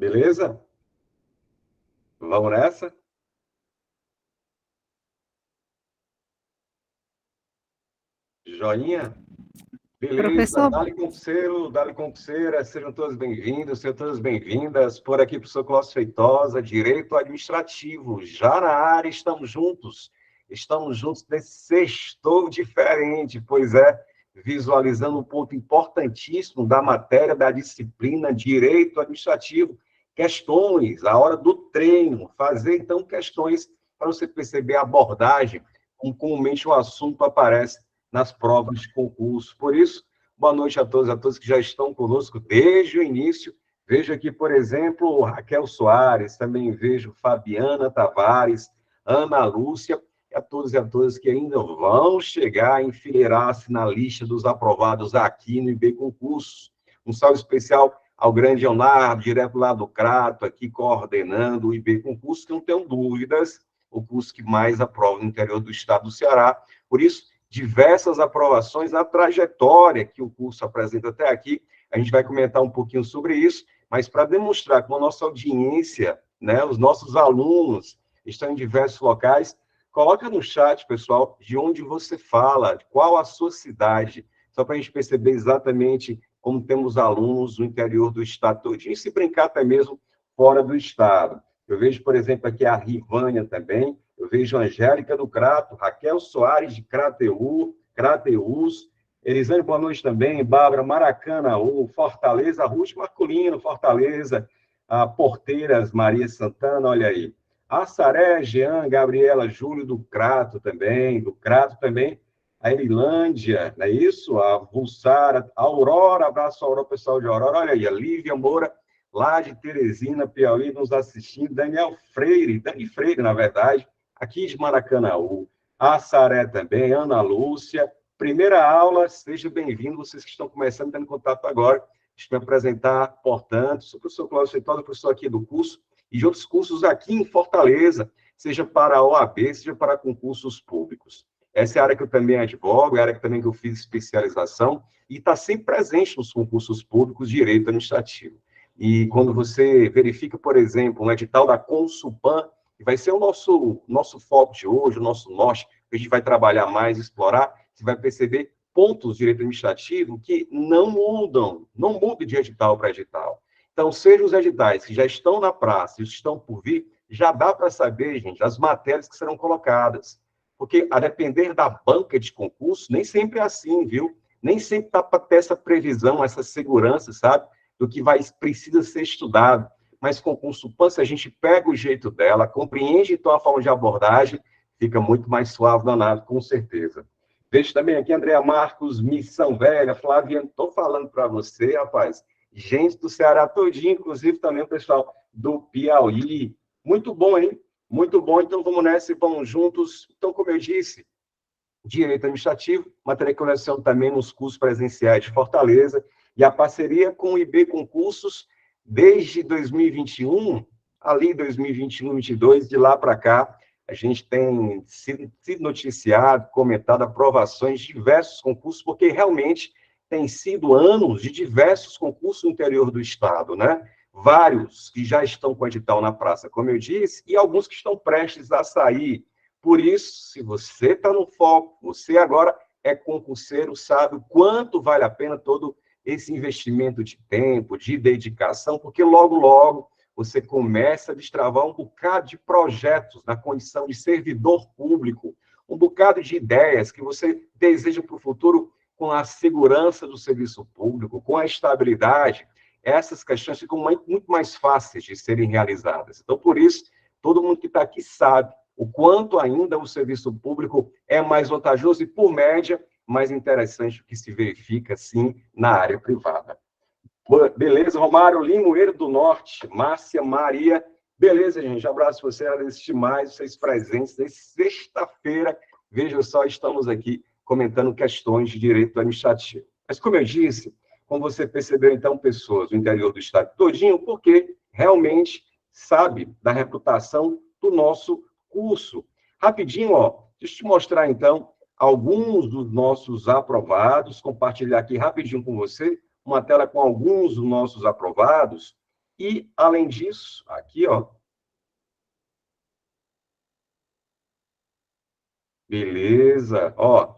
Beleza? Vamos nessa? Joinha? Beleza, Professor, dale concurseira, sejam todos bem-vindos, sejam todas bem-vindas. Por aqui, professor Cláudio Feitosa, Direito Administrativo. Já na área, estamos juntos nesse sextou diferente, pois é, visualizando um ponto importantíssimo da matéria, da disciplina Direito Administrativo. Questões, a hora do treino, fazer, então, questões para você perceber a abordagem, como comumente o assunto aparece nas provas de concurso. Por isso, boa noite a todos que já estão conosco desde o início. Vejo aqui, por exemplo, Raquel Soares, também vejo Fabiana Tavares, Ana Lúcia, e a todos e a todas que ainda vão chegar a enfileirar-se na lista dos aprovados aqui no IB Concursos. Um salve especial ao grande Leonardo, direto lá do Crato, aqui coordenando o IB Concurso, que não tenho dúvidas, o curso que mais aprova no interior do estado do Ceará. Por isso, diversas aprovações, a trajetória que o curso apresenta até aqui. A gente vai comentar um pouquinho sobre isso, mas para demonstrar que a nossa audiência, né, os nossos alunos estão em diversos locais, coloca no chat, pessoal, de onde você fala, qual a sua cidade, só para a gente perceber exatamente como temos alunos no interior do estado todinho, e se brincar até mesmo fora do estado. Eu vejo, por exemplo, aqui a Rivânia também, eu vejo Angélica do Crato, Raquel Soares de Crateús, Elisane, boa noite também, Bárbara Maracanaú, Fortaleza, Ruth Marculino, Fortaleza, a Porteiras, Maria Santana, olha aí. A Saré, Jean, Gabriela, Júlio do Crato também, a Erilândia, não é isso? A Vulsara, a Aurora, abraço a Aurora, pessoal de Aurora, olha aí, a Lívia Moura, lá de Teresina, Piauí, nos assistindo, Dani Freire, na verdade, aqui de Maracanaú, a Saré também, Ana Lúcia. Primeira aula, seja bem-vindo, vocês que estão começando, tendo contato agora. Deixa eu me apresentar, portanto, sou o professor Cláudio Feitosa, professor aqui do curso, e de outros cursos aqui em Fortaleza, seja para a OAB, seja para concursos públicos. Essa é a área que eu também advogo, é a área que também que eu fiz especialização, e está sempre presente nos concursos públicos de direito administrativo. E quando você verifica, por exemplo, um edital da Consulpan, que vai ser o nosso foco de hoje, o nosso norte, que a gente vai trabalhar mais, explorar, você vai perceber pontos de direito administrativo que não mudam, não mudam de edital para edital. Então, sejam os editais que já estão na praça e estão por vir, já dá para saber, gente, as matérias que serão colocadas. Porque, a depender da banca de concurso, nem sempre é assim, viu? Nem sempre dá para ter essa previsão, essa segurança, sabe? Do que precisa ser estudado. Mas com Consulpan, se a gente pega o jeito dela, compreende então a forma de abordagem, fica muito mais suave danado, com certeza. Vejo também aqui Andréa Marcos, Missão Velha, Flaviano, estou falando para você, rapaz, gente do Ceará todinho, inclusive também o pessoal do Piauí. Muito bom, hein? Muito bom, então vamos nessa e vamos juntos. Então, como eu disse, Direito Administrativo, matéria que eu leciono também nos cursos presenciais de Fortaleza, e a parceria com o IB Concursos, desde 2021, ali 2021, 2022, de lá para cá, a gente tem sido noticiado, comentado aprovações de diversos concursos, porque realmente tem sido anos de diversos concursos no interior do Estado, né? Vários que já estão com edital na praça, como eu disse, e alguns que estão prestes a sair. Por isso, se você está no foco, você agora é concurseiro, sabe o quanto vale a pena todo esse investimento de tempo, de dedicação, porque logo, logo, você começa a destravar um bocado de projetos na condição de servidor público, um bocado de ideias que você deseja para o futuro com a segurança do serviço público, com a estabilidade. Essas questões ficam muito mais fáceis de serem realizadas. Então, por isso, todo mundo que está aqui sabe o quanto ainda o serviço público é mais vantajoso e, por média, mais interessante do que se verifica, sim, na área privada. Beleza, Romário Limoeiro do Norte, Márcia Maria. Beleza, gente, abraço você, agradeço demais vocês presentes. Sexta-feira, veja só, estamos aqui comentando questões de direito administrativo. Mas, como eu disse, como você percebeu, então, pessoas do interior do estado todinho, porque realmente sabe da reputação do nosso curso. Rapidinho, ó, deixa eu te mostrar, então, alguns dos nossos aprovados, compartilhar aqui rapidinho com você, uma tela com alguns dos nossos aprovados, E, além disso, aqui, ó, beleza, ó,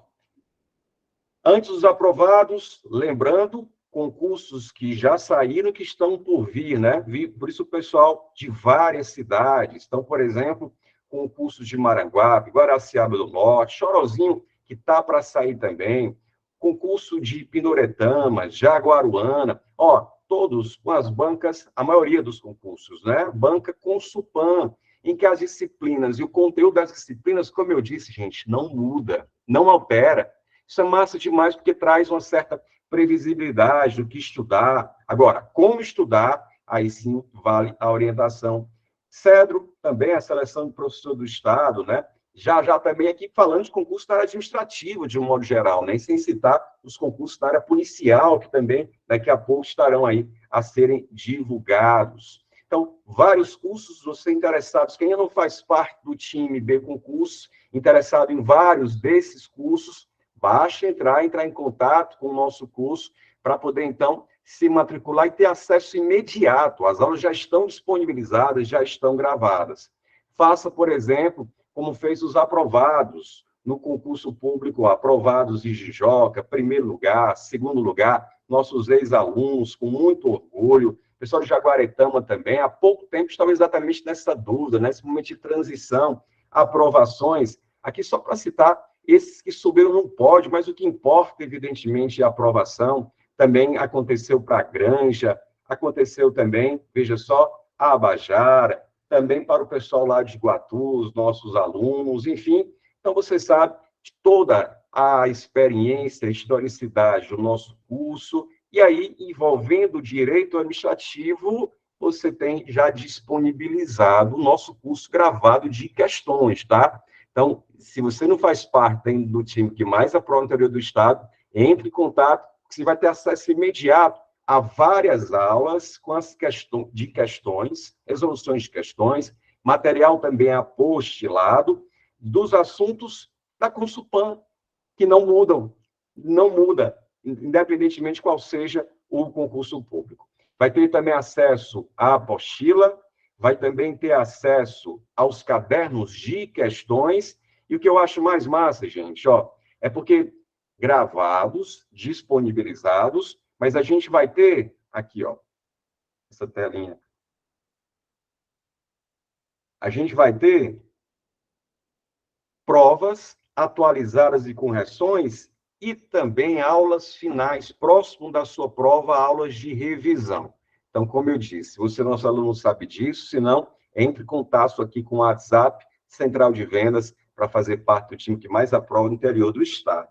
antes dos aprovados, lembrando, concursos que já saíram que estão por vir, né? Por isso o pessoal de várias cidades. Então, por exemplo, concursos de Maranguape, Guaraciaba do Norte, Chorozinho, que está para sair também, concurso de Pinoretama, Jaguaruana, ó, todos com as bancas, a maioria dos concursos, né? Banca com Supan, em que as disciplinas e o conteúdo das disciplinas, como eu disse, gente, não muda, não altera. Isso é massa demais, porque traz uma certa previsibilidade do que estudar. Agora, como estudar, aí sim vale a orientação. Cedro, também a seleção de professor do Estado, né? Já também aqui falando de concurso da área administrativa, de um modo geral, né? E sem citar os concursos da área policial, que também daqui a pouco estarão aí a serem divulgados. Então, vários cursos, você interessados, quem não faz parte do time B Concurso, interessado em vários desses cursos, basta entrar em contato com o nosso curso para poder, então, se matricular e ter acesso imediato. As aulas já estão disponibilizadas, já estão gravadas. Faça, por exemplo, como fez os aprovados no concurso público, aprovados de Jijoca, primeiro lugar, segundo lugar, nossos ex-alunos, com muito orgulho, pessoal de Jaguaretama também, há pouco tempo estava exatamente nessa dúvida, nesse momento de transição, aprovações, aqui só para citar esses que subiram não pode, mas o que importa, evidentemente, é a aprovação. Também aconteceu para a Granja, aconteceu também, veja só, a Abajara, também para o pessoal lá de Iguatu, os nossos alunos, enfim. Então, você sabe de toda a experiência, a historicidade do nosso curso, e aí, envolvendo o direito administrativo, você tem já disponibilizado o nosso curso gravado de questões, tá? Então, se você não faz parte do time que mais aprova no interior do Estado, entre em contato, você vai ter acesso imediato a várias aulas com as questões, resoluções de questões, material também apostilado, dos assuntos da Consulpan, que não mudam, não muda, independentemente qual seja o concurso público. Vai ter também acesso à apostila, vai também ter acesso aos cadernos de questões, e o que eu acho mais massa, gente, ó, é porque gravados, disponibilizados, mas a gente vai ter, aqui, ó, essa telinha, a gente vai ter provas atualizadas e correções e também aulas finais, próximo da sua prova, aulas de revisão. Então, como eu disse, você, nosso aluno, sabe disso, se não, entre em contato aqui com o WhatsApp, Central de Vendas, para fazer parte do time que mais aprova no interior do Estado.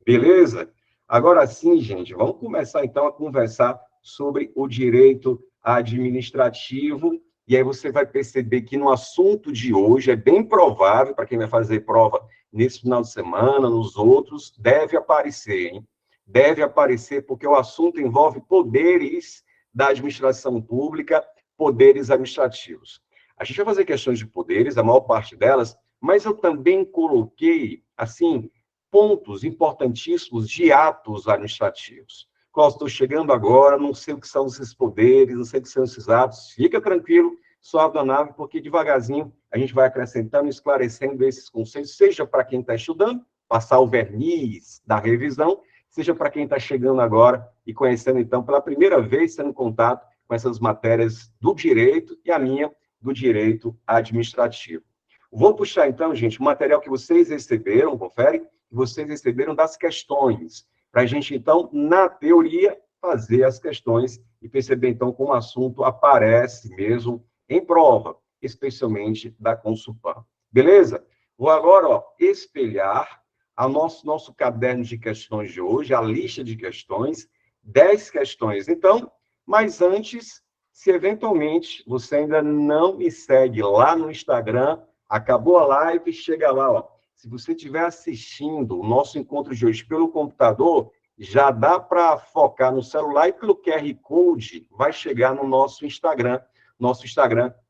Beleza? Agora sim, gente, vamos começar, então, a conversar sobre o direito administrativo, e aí você vai perceber que no assunto de hoje é bem provável, para quem vai fazer prova nesse final de semana, nos outros, deve aparecer, hein? Deve aparecer, porque o assunto envolve poderes da administração pública, poderes administrativos. A gente vai fazer questões de poderes, a maior parte delas, mas eu também coloquei, assim, pontos importantíssimos de atos administrativos. Cláudio, estou chegando agora, não sei o que são esses poderes, não sei o que são esses atos. Fica tranquilo, suave da nave, porque devagarzinho a gente vai acrescentando, esclarecendo esses conceitos, seja para quem está estudando, passar o verniz da revisão, seja para quem está chegando agora e conhecendo, então, pela primeira vez, tendo contato com essas matérias do direito e a minha do direito administrativo. Vou puxar, então, gente, o material que vocês receberam, confere, que vocês receberam das questões, para a gente, então, na teoria, fazer as questões e perceber, então, como o assunto aparece mesmo em prova, especialmente da Consulpan. Beleza? Vou agora, ó, espelhar a nosso caderno de questões de hoje, a lista de questões, 10 questões. Então, mas antes, se eventualmente você ainda não me segue lá no Instagram, acabou a live, chega lá, ó. Se você estiver assistindo o nosso encontro de hoje pelo computador, já dá para focar no celular e pelo QR Code vai chegar no nosso Instagram,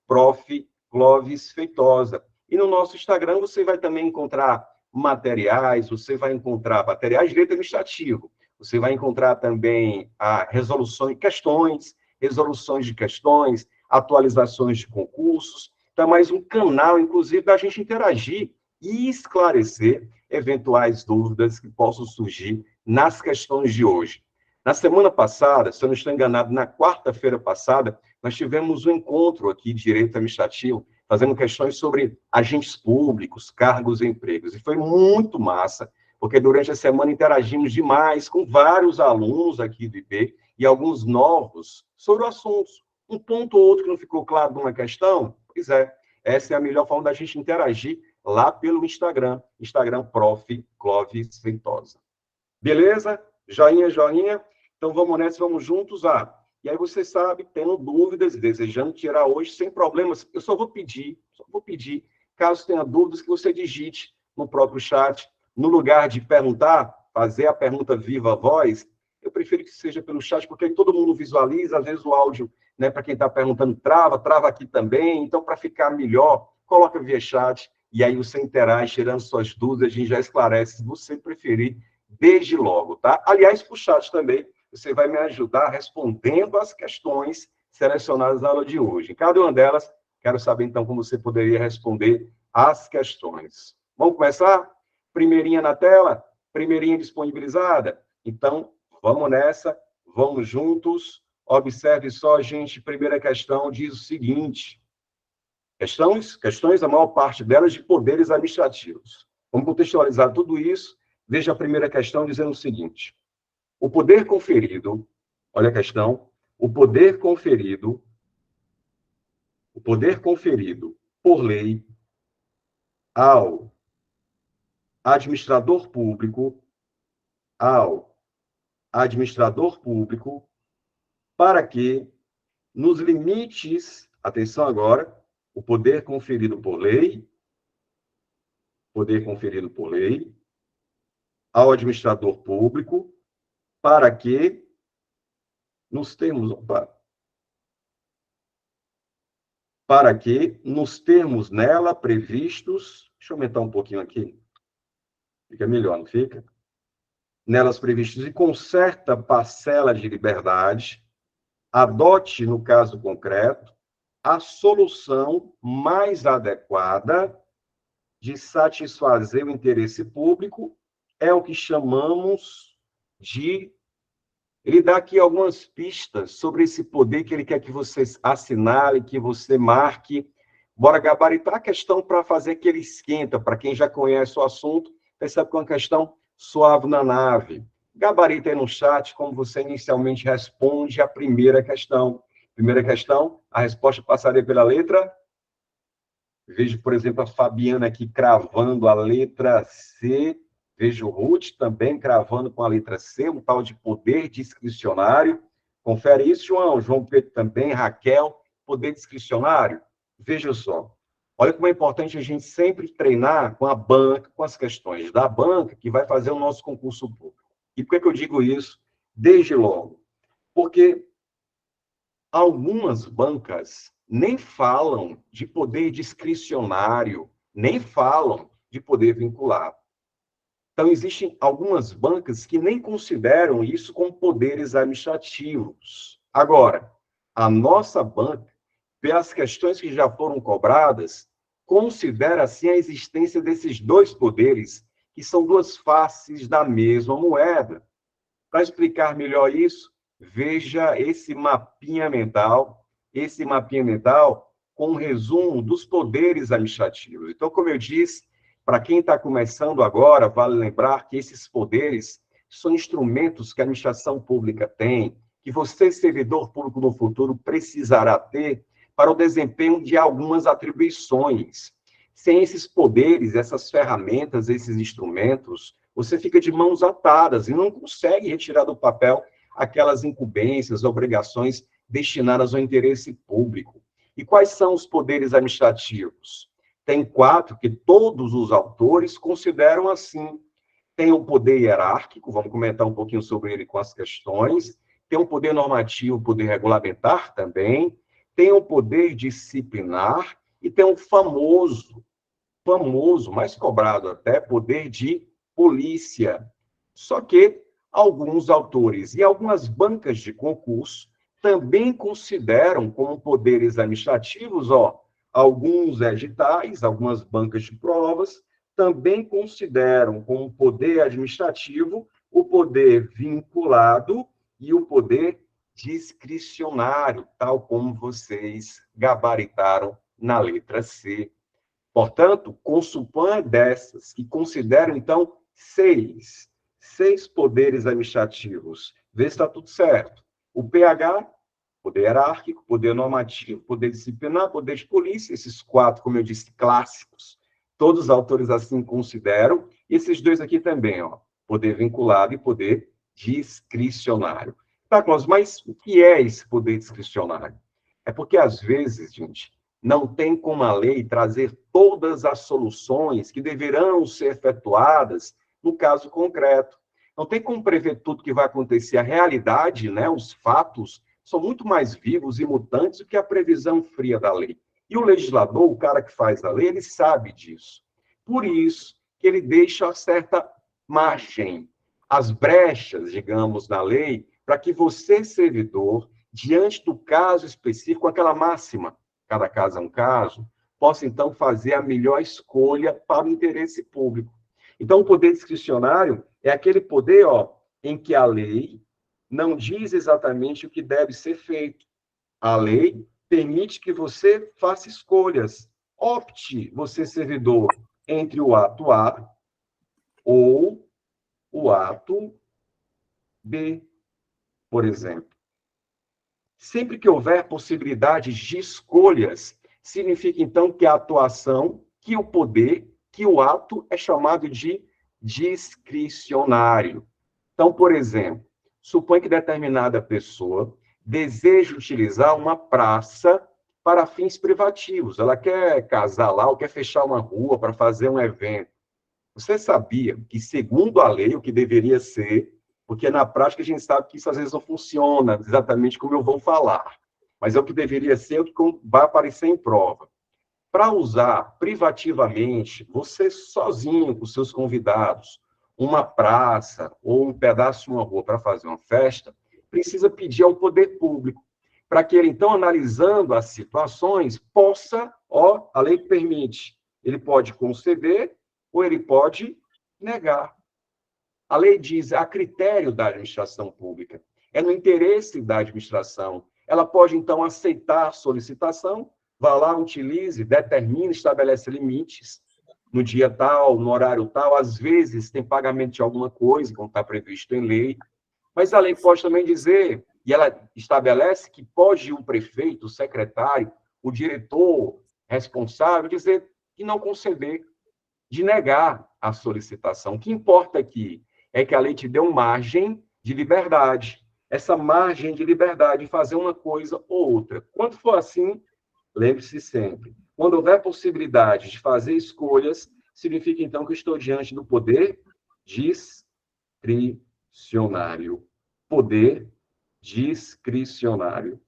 Prof. Clóvis Feitosa. E no nosso Instagram você vai também encontrar materiais, você vai encontrar materiais de direito administrativo, você vai encontrar também a resolução de questões, resoluções de questões, atualizações de concursos. Então, é mais um canal, inclusive, da gente interagir e esclarecer eventuais dúvidas que possam surgir nas questões de hoje. Na semana passada, se eu não estou enganado, na quarta-feira passada, nós tivemos um encontro aqui de direito administrativo, fazendo questões sobre agentes públicos, cargos e empregos. E foi muito massa, porque durante a semana interagimos demais com vários alunos aqui do IP e alguns novos sobre o assunto. Um ponto ou outro que não ficou claro numa questão, pois é, essa é a melhor forma da gente interagir lá pelo Instagram Prof. Clóvis Feitosa. Beleza? Joinha, joinha? Então vamos nessa, vamos juntos. E aí você sabe, tendo dúvidas, desejando tirar hoje, sem problemas, eu só vou pedir, caso tenha dúvidas, que você digite no próprio chat, no lugar de perguntar, fazer a pergunta viva voz, eu prefiro que seja pelo chat, porque aí todo mundo visualiza, às vezes o áudio, né, para quem está perguntando, trava aqui também, então para ficar melhor, coloca via chat, e aí você interage, tirando suas dúvidas, a gente já esclarece, se você preferir, desde logo, tá? Aliás, para o chat também, você vai me ajudar respondendo as questões selecionadas na aula de hoje. Em cada uma delas, quero saber, então, como você poderia responder as questões. Vamos começar? Primeirinha na tela? Primeirinha disponibilizada? Então, vamos nessa, vamos juntos. Observe só, gente, primeira questão diz o seguinte. Questões, a maior parte delas, de poderes administrativos. Vamos contextualizar tudo isso. Veja a primeira questão dizendo o seguinte. O poder conferido, olha a questão, o poder conferido por lei ao administrador público, para que, nos limites, atenção agora, o poder conferido por lei, ao administrador público, para que, nos termos nela previstos, deixa eu aumentar um pouquinho aqui, fica melhor, não fica? Nelas previstos e com certa parcela de liberdade, adote, no caso concreto, a solução mais adequada de satisfazer o interesse público, é o que chamamos de... Ele dá aqui algumas pistas sobre esse poder que ele quer que você assinale, que você marque. Bora gabaritar a questão para fazer aquele esquenta, para quem já conhece o assunto, percebe que é uma questão suave na nave. Gabarita aí no chat como você inicialmente responde a primeira questão. Primeira questão, a resposta passaria pela letra... Vejo, por exemplo, a Fabiana aqui cravando a letra C. Vejo o Ruth também cravando com a letra C, um tal de poder discricionário. Confere isso, João. João Pedro também, Raquel, poder discricionário. Veja só. Olha como é importante a gente sempre treinar com a banca, com as questões da banca, que vai fazer o nosso concurso público. E por que eu digo isso? Desde logo. Porque algumas bancas nem falam de poder discricionário, nem falam de poder vinculado. Então, existem algumas bancas que nem consideram isso como poderes administrativos. Agora, a nossa banca, pelas questões que já foram cobradas, considera, assim, a existência desses dois poderes, que são duas faces da mesma moeda. Para explicar melhor isso, veja esse mapinha mental com um resumo dos poderes administrativos. Então, como eu disse, para quem está começando agora, vale lembrar que esses poderes são instrumentos que a administração pública tem, que você, servidor público no futuro, precisará ter para o desempenho de algumas atribuições. Sem esses poderes, essas ferramentas, esses instrumentos, você fica de mãos atadas e não consegue retirar do papel aquelas incumbências, obrigações destinadas ao interesse público. E quais são os poderes administrativos? Tem 4 que todos os autores consideram assim. Tem o poder hierárquico, vamos comentar um pouquinho sobre ele com as questões. Tem o poder normativo, o poder regulamentar também. Tem o poder disciplinar e tem o famoso, mais cobrado até, poder de polícia. Só que alguns autores e algumas bancas de concurso também consideram como poderes administrativos, ó, alguns editais, algumas bancas de provas, também consideram como poder administrativo o poder vinculado e o poder discricionário, tal como vocês gabaritaram na letra C. Portanto, consupan dessas, que consideram, então, seis poderes administrativos. Vê se está tudo certo. O PH, poder hierárquico, poder normativo, poder disciplinar, poder de polícia, esses quatro, como eu disse, clássicos. Todos os autores assim consideram. E esses dois aqui também, ó, poder vinculado e poder discricionário. Tá, Cláudio, mas o que é esse poder discricionário? É porque, às vezes, gente, não tem como a lei trazer todas as soluções que deverão ser efetuadas no caso concreto. Não tem como prever tudo que vai acontecer. A realidade, né, os fatos, são muito mais vivos e mutantes do que a previsão fria da lei. E o legislador, o cara que faz a lei, ele sabe disso. Por isso que ele deixa uma certa margem, as brechas, digamos, na lei, para que você, servidor, diante do caso específico, aquela máxima, cada caso é um caso, possa, então, fazer a melhor escolha para o interesse público. Então, o poder discricionário é aquele poder, ó, em que a lei não diz exatamente o que deve ser feito. A lei permite que você faça escolhas. Opte, você, servidor, entre o ato A ou o ato B, por exemplo. Sempre que houver possibilidade de escolhas, significa, então, que a atuação, que o poder, que o ato é chamado de discricionário. Então, por exemplo, supõe que determinada pessoa deseja utilizar uma praça para fins privativos. Ela quer casar lá ou quer fechar uma rua para fazer um evento. Você sabia que, segundo a lei, o que deveria ser, porque na prática a gente sabe que isso às vezes não funciona exatamente como eu vou falar, mas é o que deveria ser, o que vai aparecer em prova. Para usar privativamente, você sozinho, com seus convidados, uma praça ou um pedaço de uma rua para fazer uma festa, precisa pedir ao poder público, para que ele, então, analisando as situações, possa, ó, a lei permite, ele pode conceder ou ele pode negar. A lei diz, a critério da administração pública, é no interesse da administração. Ela pode, então, aceitar a solicitação, vá lá, utilize, determine, estabelece limites, no dia tal, no horário tal, às vezes tem pagamento de alguma coisa, como está previsto em lei, mas a lei pode também dizer, e ela estabelece que pode o prefeito, o secretário, o diretor responsável dizer que não conceder, de negar a solicitação. O que importa aqui é que a lei te deu margem de liberdade. Essa margem de liberdade de fazer uma coisa ou outra. Quando for assim, lembre-se sempre, quando houver possibilidade de fazer escolhas, significa então que eu estou diante do poder discricionário. Poder discricionário.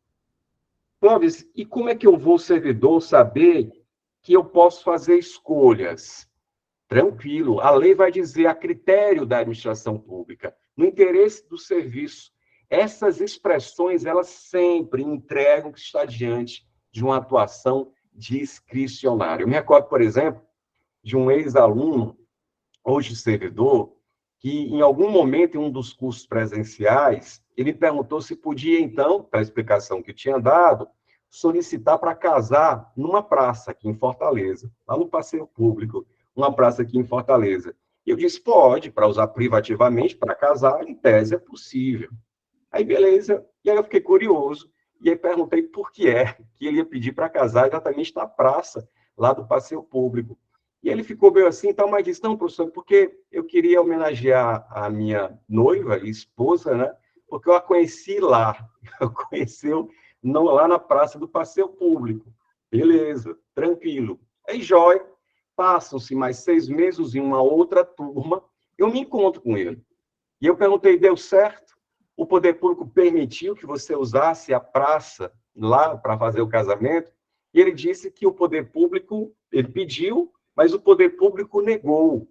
Clóvis, e como é que eu vou, servidor, saber que eu posso fazer escolhas? Tranquilo, a lei vai dizer a critério da administração pública, no interesse do serviço. Essas expressões, elas sempre entregam que está diante de uma atuação discricionária. Eu me recordo, por exemplo, de um ex-aluno, hoje servidor, que em algum momento, em um dos cursos presenciais, ele perguntou se podia, então, pela explicação que tinha dado, solicitar para casar numa praça aqui em Fortaleza, lá no passeio público, uma praça aqui em Fortaleza. E eu disse, pode, para usar privativamente, para casar, em tese é possível. Aí, beleza. E aí eu fiquei curioso, e aí perguntei por que é que ele ia pedir para casar exatamente na praça, lá do passeio público. E ele ficou meio assim, então, mas disse, não, professor, porque eu queria homenagear a minha noiva e esposa, né? Porque eu a conheci lá, eu conheci lá na praça do passeio público. Beleza, tranquilo. Aí, jóia, passam-se mais 6 meses em uma outra turma, eu me encontro com ele. E eu perguntei, deu certo? O poder público permitiu que você usasse a praça lá para fazer o casamento? E ele disse que o poder público, ele pediu, mas o poder público negou.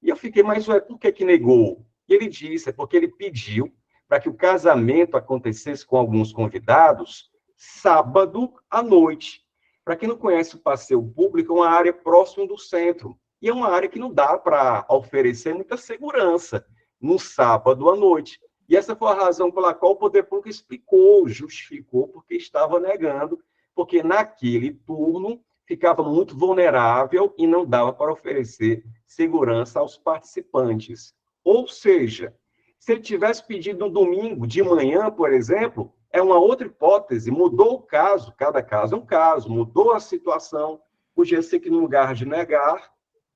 E eu fiquei, mas ué, por que negou? E ele disse, é porque ele pediu, para que o casamento acontecesse com alguns convidados sábado à noite. Para quem não conhece o passeio público, é uma área próxima do centro. E é uma área que não dá para oferecer muita segurança no sábado à noite. E essa foi a razão pela qual o poder público explicou, justificou, porque estava negando, porque naquele turno ficava muito vulnerável e não dava para oferecer segurança aos participantes. Ou seja, se ele tivesse pedido no domingo de manhã, por exemplo, é uma outra hipótese, mudou o caso, cada caso é um caso, mudou a situação, podia ser que no lugar de negar,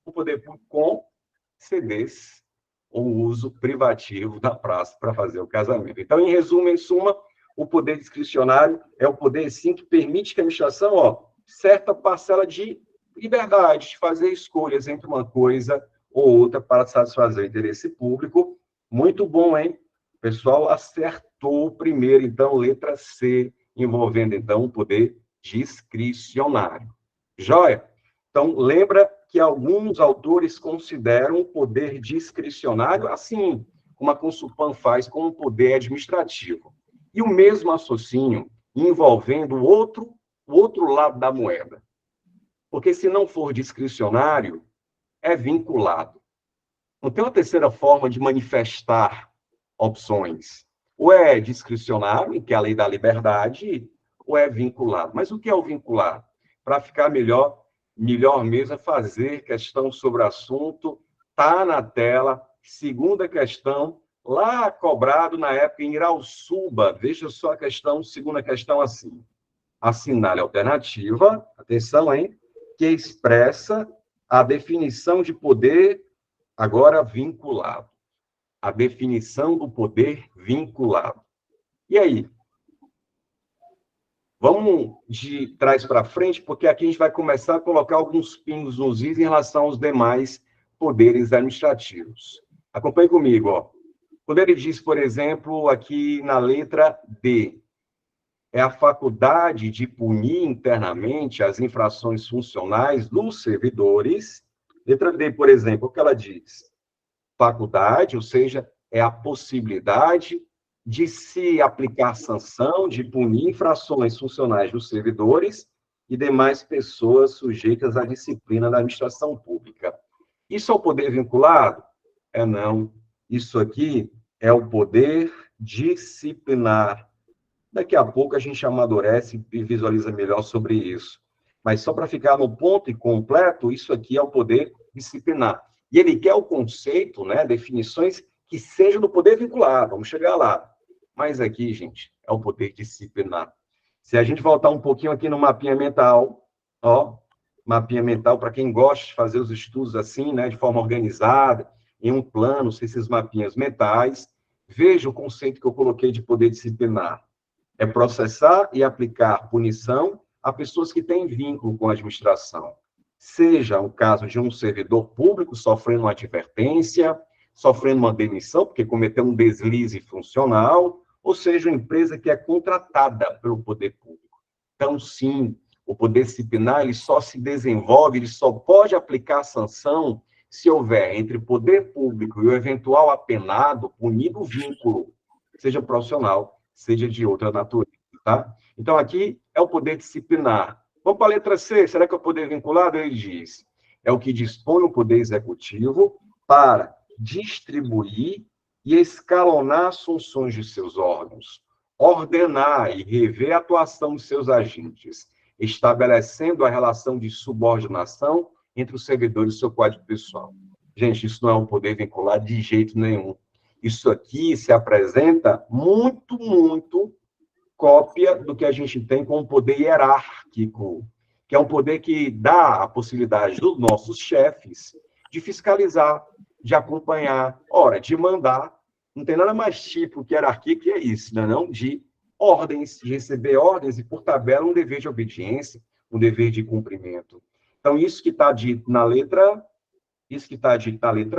o poder público concedesse o uso privativo da praça para fazer o casamento. Então, em resumo, em suma, o poder discricionário é o poder, sim, que permite que a administração, certa parcela de liberdade de fazer escolhas entre uma coisa ou outra para satisfazer o interesse público. Muito bom, hein? O pessoal acertou primeiro, então, letra C, envolvendo, então, o poder discricionário. Joia? Então, lembra que alguns autores consideram o poder discricionário assim, como a Consulpan faz com o poder administrativo. E o mesmo raciocínio envolvendo o outro lado da moeda. Porque se não for discricionário, é vinculado. Não tem uma terceira forma de manifestar opções. Ou é discricionário, que é a lei da liberdade, ou é vinculado. Mas o que é o vinculado? Para ficar melhor mesmo é fazer questão sobre o assunto, está na tela. Segunda questão, lá cobrado na época em Irauçuba, veja só a questão, segunda questão assim. Assinale a alternativa, atenção, hein, que expressa a definição de poder agora vinculado. A definição do poder vinculado. E aí? Vamos de trás para frente, porque aqui a gente vai começar a colocar alguns pingos nos is em relação aos demais poderes administrativos. Acompanhe comigo, ó. Quando ele diz, por exemplo, aqui na letra D, é a faculdade de punir internamente as infrações funcionais dos servidores. Letra D, por exemplo, o que ela diz? Faculdade, ou seja, é a possibilidade de se aplicar sanção, de punir infrações funcionais dos servidores e demais pessoas sujeitas à disciplina da administração pública. Isso é o poder vinculado? É não. Isso aqui é o poder disciplinar. Daqui a pouco a gente amadurece e visualiza melhor sobre isso. Mas só para ficar no ponto e completo, isso aqui é o poder disciplinar. E ele quer o conceito, né, definições que sejam do poder vinculado. Vamos chegar lá. Mas aqui, gente, é o poder disciplinar. Se a gente voltar um pouquinho aqui no mapinha mental, ó, mapinha mental, para quem gosta de fazer os estudos assim, né, de forma organizada, em um plano, esses mapinhas mentais, veja o conceito que eu coloquei de poder disciplinar. É processar e aplicar punição a pessoas que têm vínculo com a administração. Seja o caso de um servidor público sofrendo uma advertência, sofrendo uma demissão, porque cometeu um deslize funcional, ou seja, uma empresa que é contratada pelo poder público. Então, sim, o poder disciplinar ele só se desenvolve, ele só pode aplicar sanção se houver entre o poder público e o eventual apenado, punido vínculo, seja profissional, seja de outra natureza, tá? Então, aqui é o poder disciplinar. Vamos para a letra C, será que é o poder vinculado? Ele diz, é o que dispõe o poder executivo para distribuir e escalonar as funções de seus órgãos, ordenar e rever a atuação de seus agentes, estabelecendo a relação de subordinação entre os servidores e seu quadro pessoal. Gente, isso não é um poder vinculado de jeito nenhum. Isso aqui se apresenta muito cópia do que a gente tem com o poder hierárquico, que é um poder que dá a possibilidade dos nossos chefes de fiscalizar, de acompanhar, ora, de mandar. Não tem nada mais típico que hierarquia que é isso, né? Não de ordens, de receber ordens e, por tabela, um dever de obediência, um dever de cumprimento. Então, isso que está dito na letra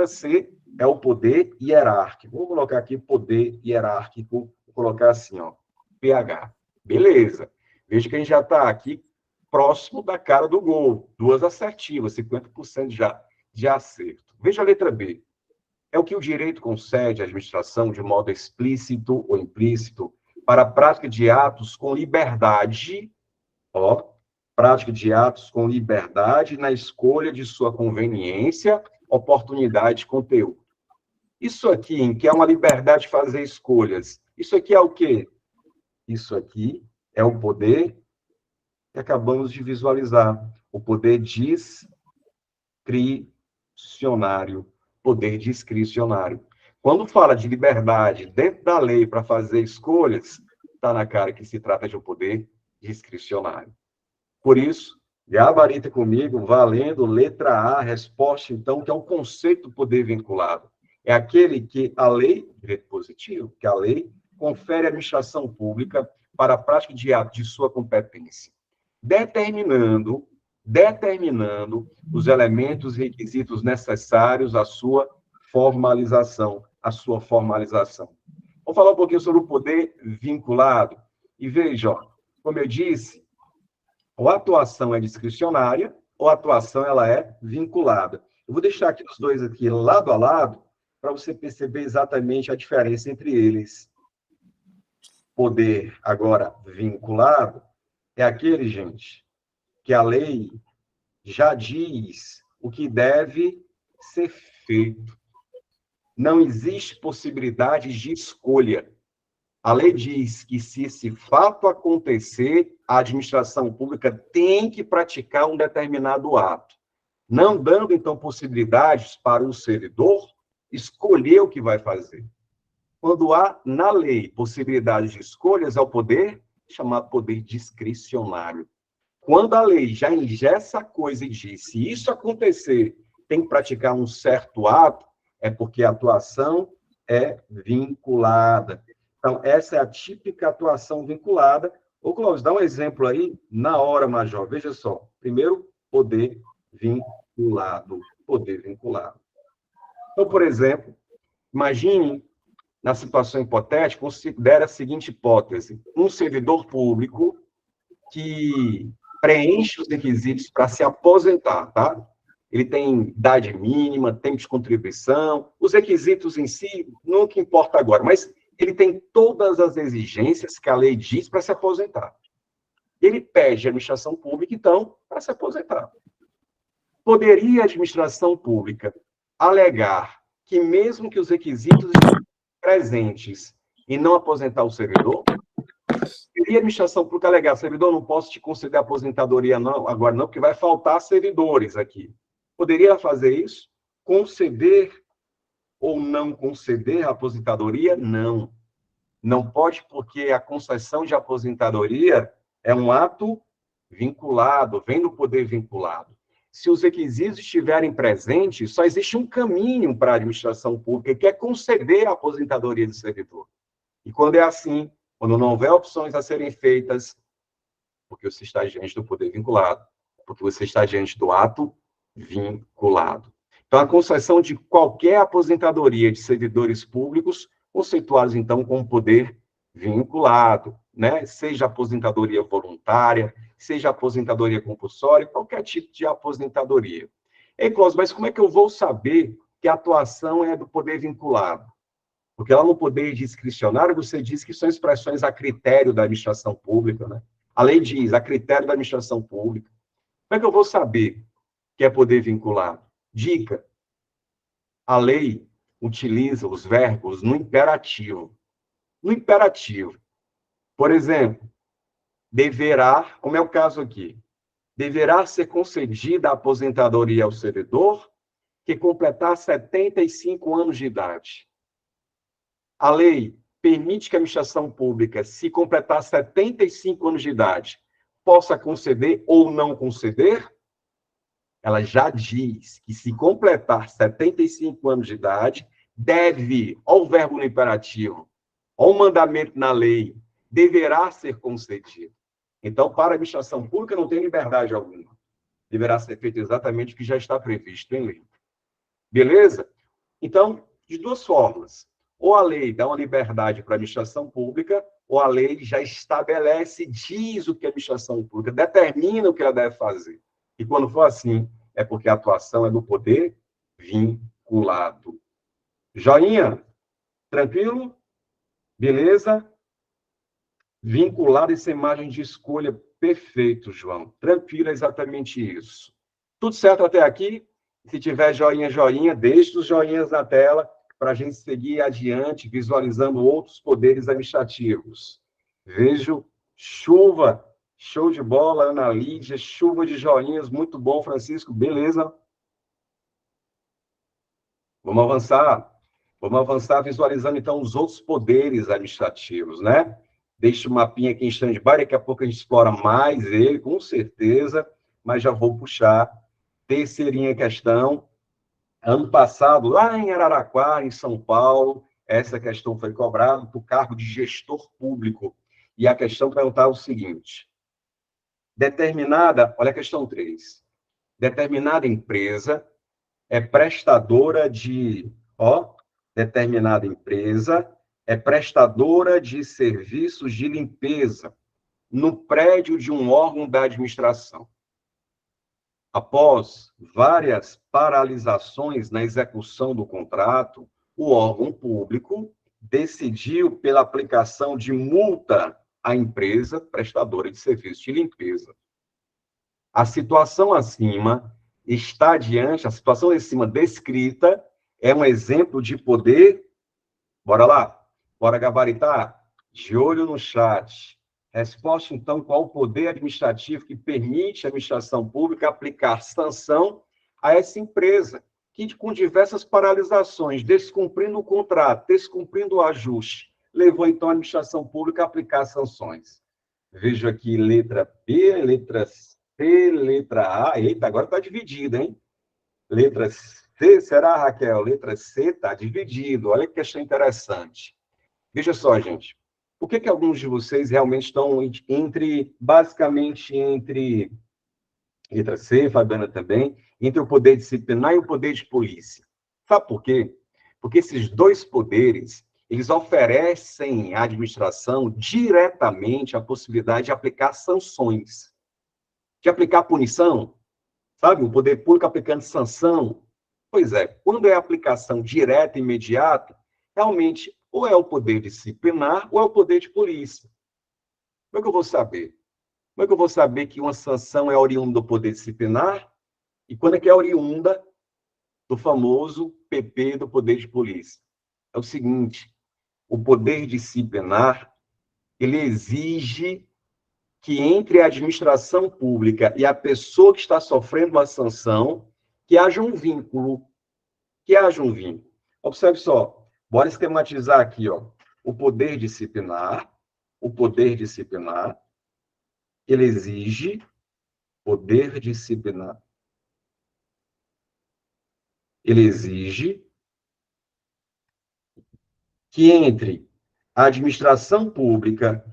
C é o poder hierárquico. Vou colocar aqui poder hierárquico, vou colocar assim, ó, PH. Beleza. Veja que a gente já está aqui próximo da cara do gol. Duas assertivas, 50% já de acerto. Veja a letra B. é o que o direito concede à administração de modo explícito ou implícito para a prática de atos com liberdade, ó, prática de atos com liberdade na escolha de sua conveniência, oportunidade e conteúdo. Isso aqui, em que é uma liberdade de fazer escolhas, isso aqui é o quê? Isso aqui é o poder que acabamos de visualizar, o poder discricionário, poder discricionário. Quando fala de liberdade dentro da lei para fazer escolhas, está na cara que se trata de um poder discricionário. Por isso, gabarita comigo, valendo, letra A, resposta, então, que é o conceito do poder vinculado. É aquele que a lei, direito positivo, que a lei confere à administração pública para a prática de ato de sua competência, determinando os elementos e requisitos necessários à sua formalização, Vamos falar um pouquinho sobre o poder vinculado. E veja, ó, como eu disse, ou a atuação é discricionária, ou a atuação ela é vinculada. Eu vou deixar aqui os dois aqui lado a lado, para você perceber exatamente a diferença entre eles. Poder, agora, vinculado, é aquele, gente, que a lei já diz o que deve ser feito. Não existe possibilidade de escolha. A lei diz que, se esse fato acontecer, a administração pública tem que praticar um determinado ato, não dando, então, possibilidades para o servidor escolher o que vai fazer. Quando há, na lei, possibilidades de escolhas, é o poder chamado poder discricionário. Quando a lei já engessa a coisa e diz, se isso acontecer, tem que praticar um certo ato, é porque a atuação é vinculada. Então, essa é a típica atuação vinculada. Ô, Cláudio, dá um exemplo aí, na hora, Major. Veja só. Primeiro, poder vinculado. Poder vinculado. Então, por exemplo, imagine, na situação hipotética, considere a seguinte hipótese. Um servidor público que preenche os requisitos para se aposentar, tá? Ele tem idade mínima, tempo de contribuição, os requisitos em si, não que importa agora, mas ele tem todas as exigências que a lei diz para se aposentar. Ele pede à administração pública, então, para se aposentar. Poderia a administração pública alegar que, mesmo que os requisitos estejam presentes e não aposentar o servidor, seria a administração pública alegar, servidor, não posso te conceder aposentadoria não, agora não, porque vai faltar servidores aqui. Poderia fazer isso? Conceder ou não conceder a aposentadoria? Não. Não pode, porque a concessão de aposentadoria é um ato vinculado, vem do poder vinculado. Se os requisitos estiverem presentes, só existe um caminho para a administração pública, que é conceder a aposentadoria do servidor. E quando é assim, quando não houver opções a serem feitas, porque você está diante do poder vinculado, porque você está diante do ato vinculado. Então, a concessão de qualquer aposentadoria de servidores públicos, conceituados, então, como poder vinculado, né? Seja aposentadoria voluntária, seja aposentadoria compulsória, qualquer tipo de aposentadoria. Ei, Cláudio, mas como é que eu vou saber que a atuação é do poder vinculado? Porque lá no poder discricionário, você diz que são expressões a critério da administração pública, né? A lei diz, a critério da administração pública. Como é que eu vou saber que é poder vinculado? Dica: a lei utiliza os verbos no imperativo. No imperativo. Por exemplo, deverá, como é o caso aqui, deverá ser concedida a aposentadoria ao servidor que completar 75 anos de idade. A lei permite que a administração pública, se completar 75 anos de idade, possa conceder ou não conceder? Ela já diz que, se completar 75 anos de idade, deve, ao verbo no imperativo, ao mandamento na lei, deverá ser concedido. Então, para a administração pública, não tem liberdade alguma. Deverá ser feito exatamente o que já está previsto em lei. Beleza? Então, de duas formas. Ou a lei dá uma liberdade para a administração pública, ou a lei já estabelece, diz o que a administração pública, determina o que ela deve fazer. E quando for assim, é porque a atuação é do poder vinculado. Joinha? Tranquilo? Beleza? Vinculado essa imagem de escolha. Perfeito, João. Tranquilo, é exatamente isso. Tudo certo até aqui? Se tiver joinha, joinha, deixe os joinhas na tela para a gente seguir adiante, visualizando outros poderes administrativos. Vejo chuva, show de bola, Ana Lídia, chuva de joinhas, muito bom, Francisco, beleza? Vamos avançar. Vamos avançar visualizando, então, os outros poderes administrativos, né? Deixa o mapinha aqui em stand-by, daqui a pouco a gente explora mais ele, com certeza, mas já vou puxar. Terceirinha questão. Ano passado, lá em Araraquara, em São Paulo, essa questão foi cobrada para o cargo de gestor público. E a questão perguntava o seguinte: determinada, olha a questão 3, determinada empresa é prestadora de, ó, determinada empresa é prestadora de serviços de limpeza no prédio de um órgão da administração. Após várias paralisações na execução do contrato, o órgão público decidiu pela aplicação de multa à empresa prestadora de serviços de limpeza. A situação acima está diante, a situação acima descrita é um exemplo de poder. Bora lá? Bora gabaritar? De olho no chat. Resposta, então, qual o poder administrativo que permite à administração pública aplicar sanção a essa empresa, que, com diversas paralisações, descumprindo o contrato, descumprindo o ajuste, levou, então, a administração pública a aplicar sanções. Vejo aqui letra B, letra C, letra A. Eita, agora está dividido, hein? Letra C, será, Raquel? Letra C está dividido. Olha que questão interessante. Veja só, gente. Por que alguns de vocês realmente estão basicamente entre letra C, Fabiana também, entre o poder disciplinar e o poder de polícia? Sabe por quê? Porque esses dois poderes, eles oferecem à administração diretamente a possibilidade de aplicar sanções, de aplicar punição, sabe? O poder público aplicando sanção. Pois é, quando é aplicação direta e imediata, realmente ou é o poder disciplinar ou é o poder de polícia. Como é que eu vou saber? Como é que eu vou saber que uma sanção é oriunda do poder disciplinar e quando é que é oriunda do famoso PP do poder de polícia? É o seguinte, o poder disciplinar, ele exige que entre a administração pública e a pessoa que está sofrendo uma sanção, que haja um vínculo, que haja um vínculo. Observe só, bora esquematizar aqui, ó, o poder disciplinar, ele exige, poder disciplinar, ele exige que entre a administração pública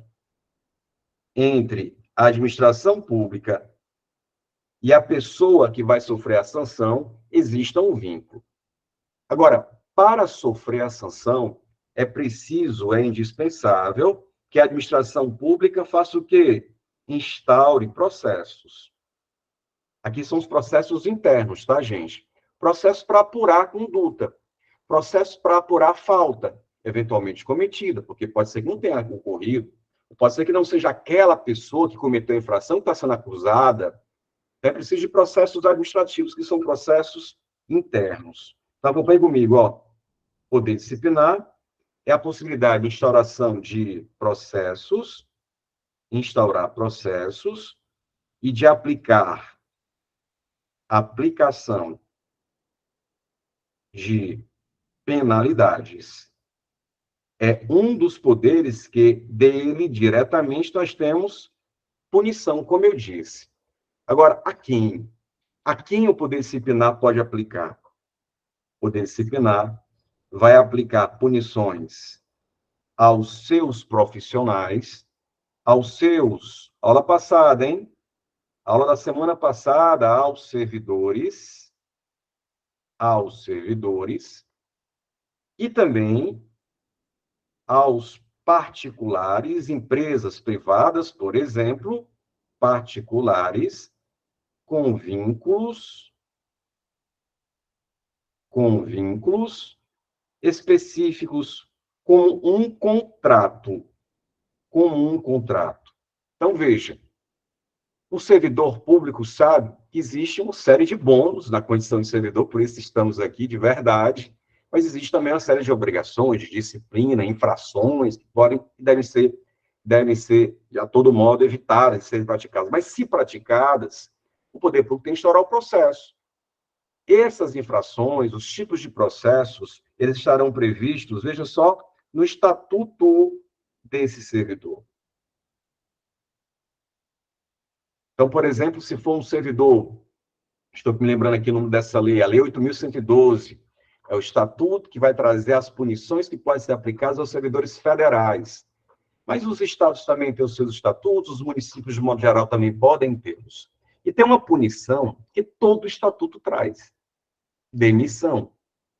e a pessoa que vai sofrer a sanção, exista um vínculo. Agora, para sofrer a sanção, é preciso, é indispensável que a administração pública faça o quê? Instaure processos. Aqui são os processos internos, tá, gente? Processos para apurar a conduta, processos para apurar a falta, eventualmente cometida, porque pode ser que não tenha ocorrido, pode ser que não seja aquela pessoa que cometeu a infração que está sendo acusada. É preciso de processos administrativos, que são processos internos. Então, acompanhe comigo, ó. Poder disciplinar é a possibilidade de instaurar processos e de aplicação de penalidades. É um dos poderes que dele diretamente nós temos punição, como eu disse. Agora, a quem? A quem o poder disciplinar pode aplicar? O poder disciplinar vai aplicar punições aos seus profissionais, aula passada, hein? Aula da semana passada, aos servidores e também aos particulares, empresas privadas, por exemplo, particulares com vínculos específicos como um contrato. Como um contrato. Então, veja, o servidor público sabe que existe uma série de bônus na condição de servidor, por isso estamos aqui de verdade, mas existe também uma série de obrigações, de disciplina, infrações que podem e devem ser, de a todo modo, evitadas de serem praticadas. Mas, se praticadas, o poder público tem que instaurar o processo. Essas infrações, os tipos de processos, eles estarão previstos, veja só, no estatuto desse servidor. Então, por exemplo, se for um servidor, estou me lembrando aqui o nome dessa lei, a Lei 8.112, é o estatuto que vai trazer as punições que podem ser aplicadas aos servidores federais. Mas os estados também têm os seus estatutos, os municípios, de modo geral, também podem tê-los. E tem uma punição que todo estatuto traz: demissão,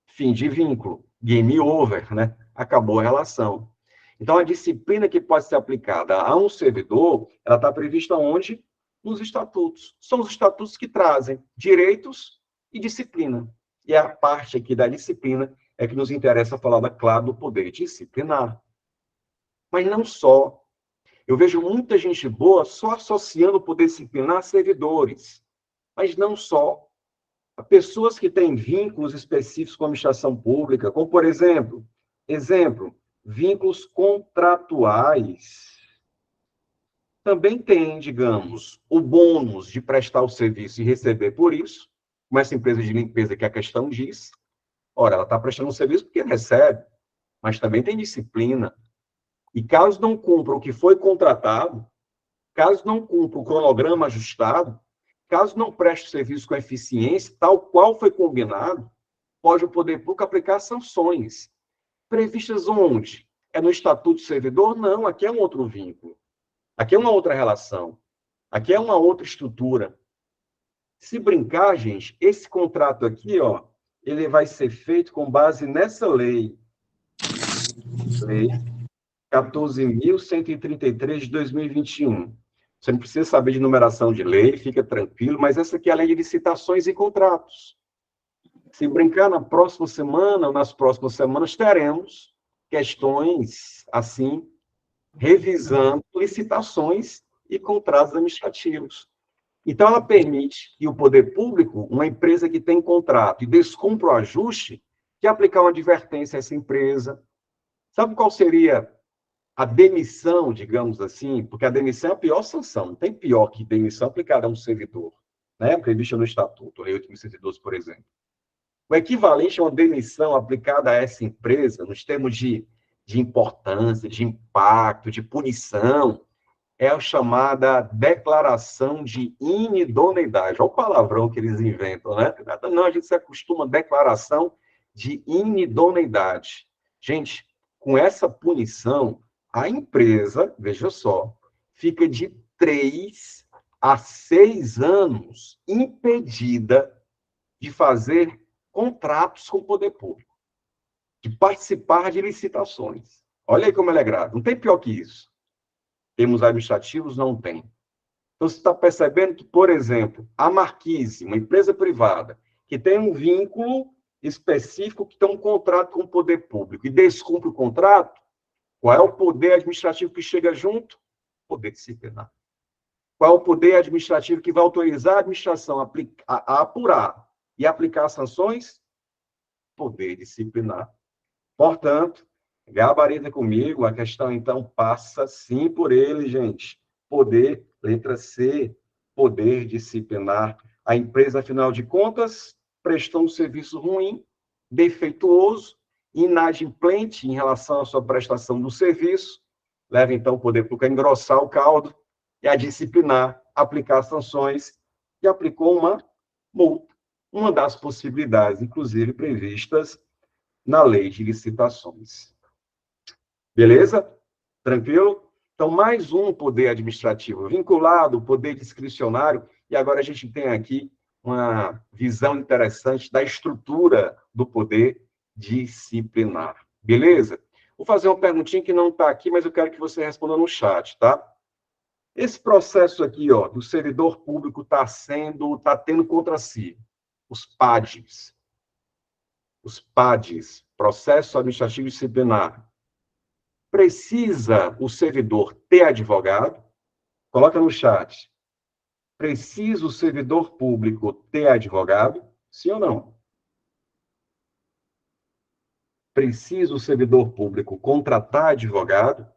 fim de vínculo, game over, né? Acabou a relação. Então, a disciplina que pode ser aplicada a um servidor, ela está prevista onde? Nos estatutos. São os estatutos que trazem direitos e disciplina. E a parte aqui da disciplina é que nos interessa falar, claro, do poder disciplinar. Mas não só. Eu vejo muita gente boa só associando o poder disciplinar a servidores. Mas não só. Pessoas que têm vínculos específicos com a administração pública, como, por exemplo, vínculos contratuais, também têm, digamos, o bônus de prestar o serviço e receber por isso, como essa empresa de limpeza que a questão diz. Ora, ela está prestando um serviço porque recebe, mas também tem disciplina. E caso não cumpra o que foi contratado, caso não cumpra o cronograma ajustado, caso não preste o serviço com eficiência, tal qual foi combinado, pode o poder público aplicar sanções. Previstas onde? É no Estatuto do Servidor? Não, aqui é um outro vínculo. Aqui é uma outra relação. Aqui é uma outra estrutura. Se brincar, gente, esse contrato aqui, ó, ele vai ser feito com base nessa lei. Lei 14.133 de 2021. Você não precisa saber de numeração de lei, fica tranquilo, mas essa aqui é a lei de licitações e contratos. Se brincar, na próxima semana ou nas próximas semanas, teremos questões, assim, revisando licitações e contratos administrativos. Então, ela permite que o poder público, uma empresa que tem contrato e descumpra o ajuste, que aplicar uma advertência a essa empresa. Sabe qual seria a demissão, digamos assim? Porque a demissão é a pior sanção. Não tem pior que demissão aplicada a um servidor, né? Prevista no Estatuto, Lei 8.112, por exemplo. O equivalente a uma demissão aplicada a essa empresa, nos termos de importância, de impacto, de punição, é a chamada declaração de inidoneidade. Olha o palavrão que eles inventam, né? Não, a gente se acostuma a declaração de inidoneidade. Gente, com essa punição, a empresa, veja só, fica de 3 a 6 anos impedida de fazer contratos com o poder público, de participar de licitações. Olha aí como ela é grave. Não tem pior que isso. Termos administrativos não tem. Então, você está percebendo que, por exemplo, a Marquise, uma empresa privada, que tem um vínculo específico, que tem um contrato com o poder público, e descumpre o contrato, qual é o poder administrativo que chega junto? Poder disciplinar. Qual é o poder administrativo que vai autorizar a administração a apurar e aplicar sanções? Poder disciplinar. Portanto, gabarita comigo, a questão, então, passa sim por ele, gente. Poder, letra C, poder disciplinar. A empresa, afinal de contas, prestou um serviço ruim, defeituoso, inadimplente em relação à sua prestação do serviço, leva, então, o poder público a engrossar o caldo e a disciplinar, aplicar sanções, e aplicou uma multa, uma das possibilidades, inclusive, previstas na lei de licitações. Beleza? Tranquilo? Então, mais um poder administrativo vinculado, o poder discricionário, e agora a gente tem aqui uma visão interessante da estrutura do poder disciplinar. Beleza? Vou fazer uma perguntinha que não está aqui, mas eu quero que você responda no chat, tá? Esse processo aqui, ó, do servidor público está tendo contra si os PADs. Os PADs. processo administrativo disciplinar, precisa o servidor ter advogado? Coloca no chat. Precisa o servidor público ter advogado? Sim ou não? Precisa o servidor público contratar advogado?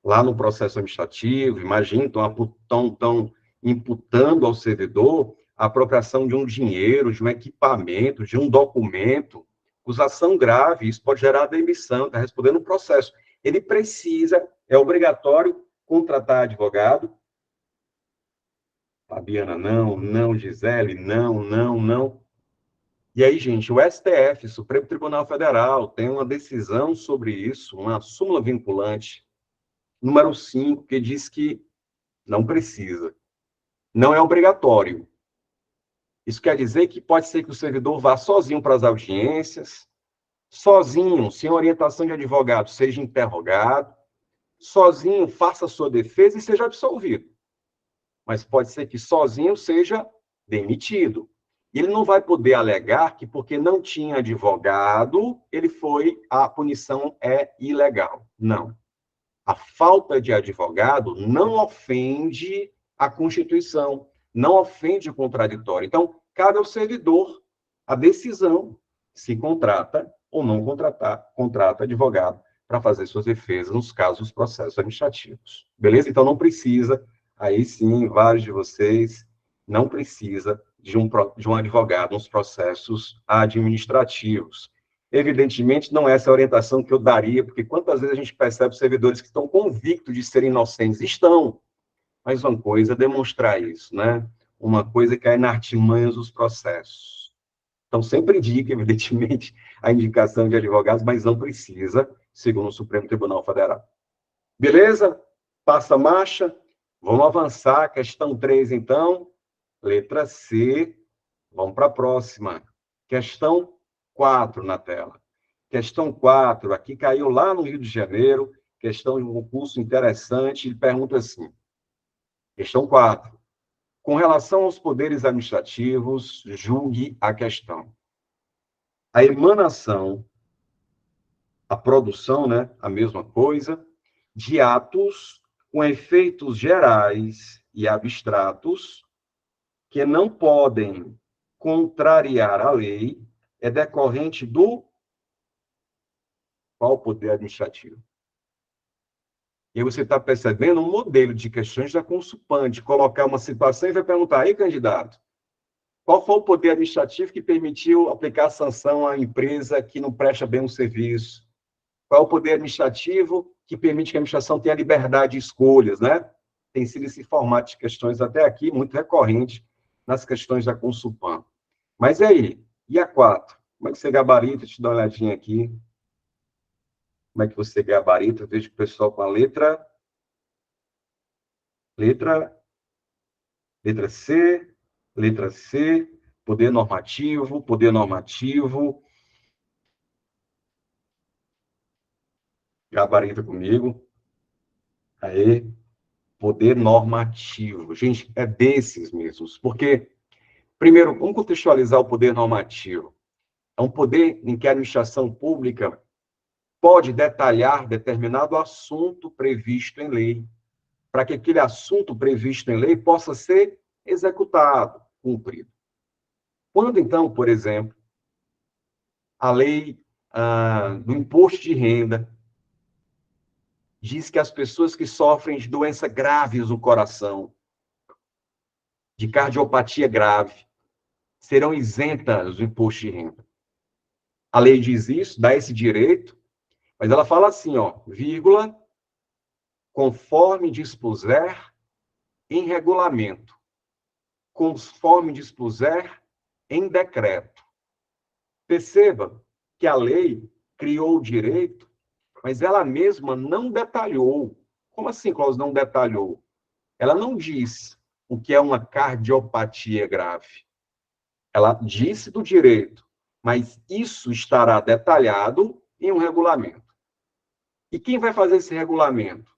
Lá no processo administrativo, imagina, estão imputando ao servidor a apropriação de um dinheiro, de um equipamento, de um documento, acusação grave, isso pode gerar demissão, está respondendo um processo. Ele precisa, é obrigatório contratar advogado. Fabiana, não, Gisele, não. E aí, gente, o STF, Supremo Tribunal Federal, tem uma decisão sobre isso, uma súmula vinculante, número 5, que diz que não precisa. Não é obrigatório. Isso quer dizer que pode ser que o servidor vá sozinho para as audiências, sozinho, sem orientação de advogado, seja interrogado, sozinho faça sua defesa e seja absolvido. Mas pode ser que sozinho seja demitido. E ele não vai poder alegar que porque não tinha advogado, a punição é ilegal. Não. A falta de advogado não ofende a Constituição, não ofende o contraditório. Então, cabe ao servidor a decisão se contrata ou não contrata advogado para fazer suas defesas nos casos dos processos administrativos. Beleza? Então, não precisa, aí sim, vários de vocês, não precisa de um advogado nos processos administrativos. Evidentemente, não é essa a orientação que eu daria, porque quantas vezes a gente percebe servidores que estão convictos de serem inocentes? Estão. Mas uma coisa é demonstrar isso, né? Uma coisa é cair na artimanhas dos processos. Então, sempre indica, evidentemente, a indicação de advogados, mas não precisa, segundo o Supremo Tribunal Federal. Beleza? Passa a marcha. Vamos avançar. Questão 3, então. Letra C. Vamos para a próxima. Questão 4 na tela. Questão 4, aqui caiu lá no Rio de Janeiro, questão de um concurso interessante, ele pergunta assim, questão 4, com relação aos poderes administrativos, julgue a questão. A emanação, a produção, né, a mesma coisa, de atos com efeitos gerais e abstratos que não podem contrariar a lei é decorrente do qual poder administrativo? E você está percebendo um modelo de questões da Consulpan, de colocar uma situação e vai perguntar, aí, candidato, qual foi o poder administrativo que permitiu aplicar sanção à empresa que não presta bem um serviço? Qual é o poder administrativo que permite que a administração tenha liberdade de escolhas, né? Tem sido esse formato de questões até aqui muito recorrente nas questões da Consulpan. Mas aí, e a 4? Como é que você gabarita? Deixa eu dar uma olhadinha aqui. Como é que você gabarita? Eu vejo que o pessoal com a letra C, poder normativo. Gabarita comigo. Aí, poder normativo. Gente, é desses mesmos. Porque, primeiro, vamos contextualizar o poder normativo. É um poder em que a administração pública pode detalhar determinado assunto previsto em lei, para que aquele assunto previsto em lei possa ser executado, cumprido. Quando, então, por exemplo, a lei do imposto de renda diz que as pessoas que sofrem de doenças graves do coração, de cardiopatia grave, serão isentas do imposto de renda. A lei diz isso, dá esse direito, mas ela fala assim, ó, vírgula, conforme dispuser em regulamento, conforme dispuser em decreto. Perceba que a lei criou o direito, mas ela mesma não detalhou. Como assim, Cláudio, não detalhou? Ela não diz o que é uma cardiopatia grave. Ela disse do direito, mas isso estará detalhado em um regulamento. E quem vai fazer esse regulamento?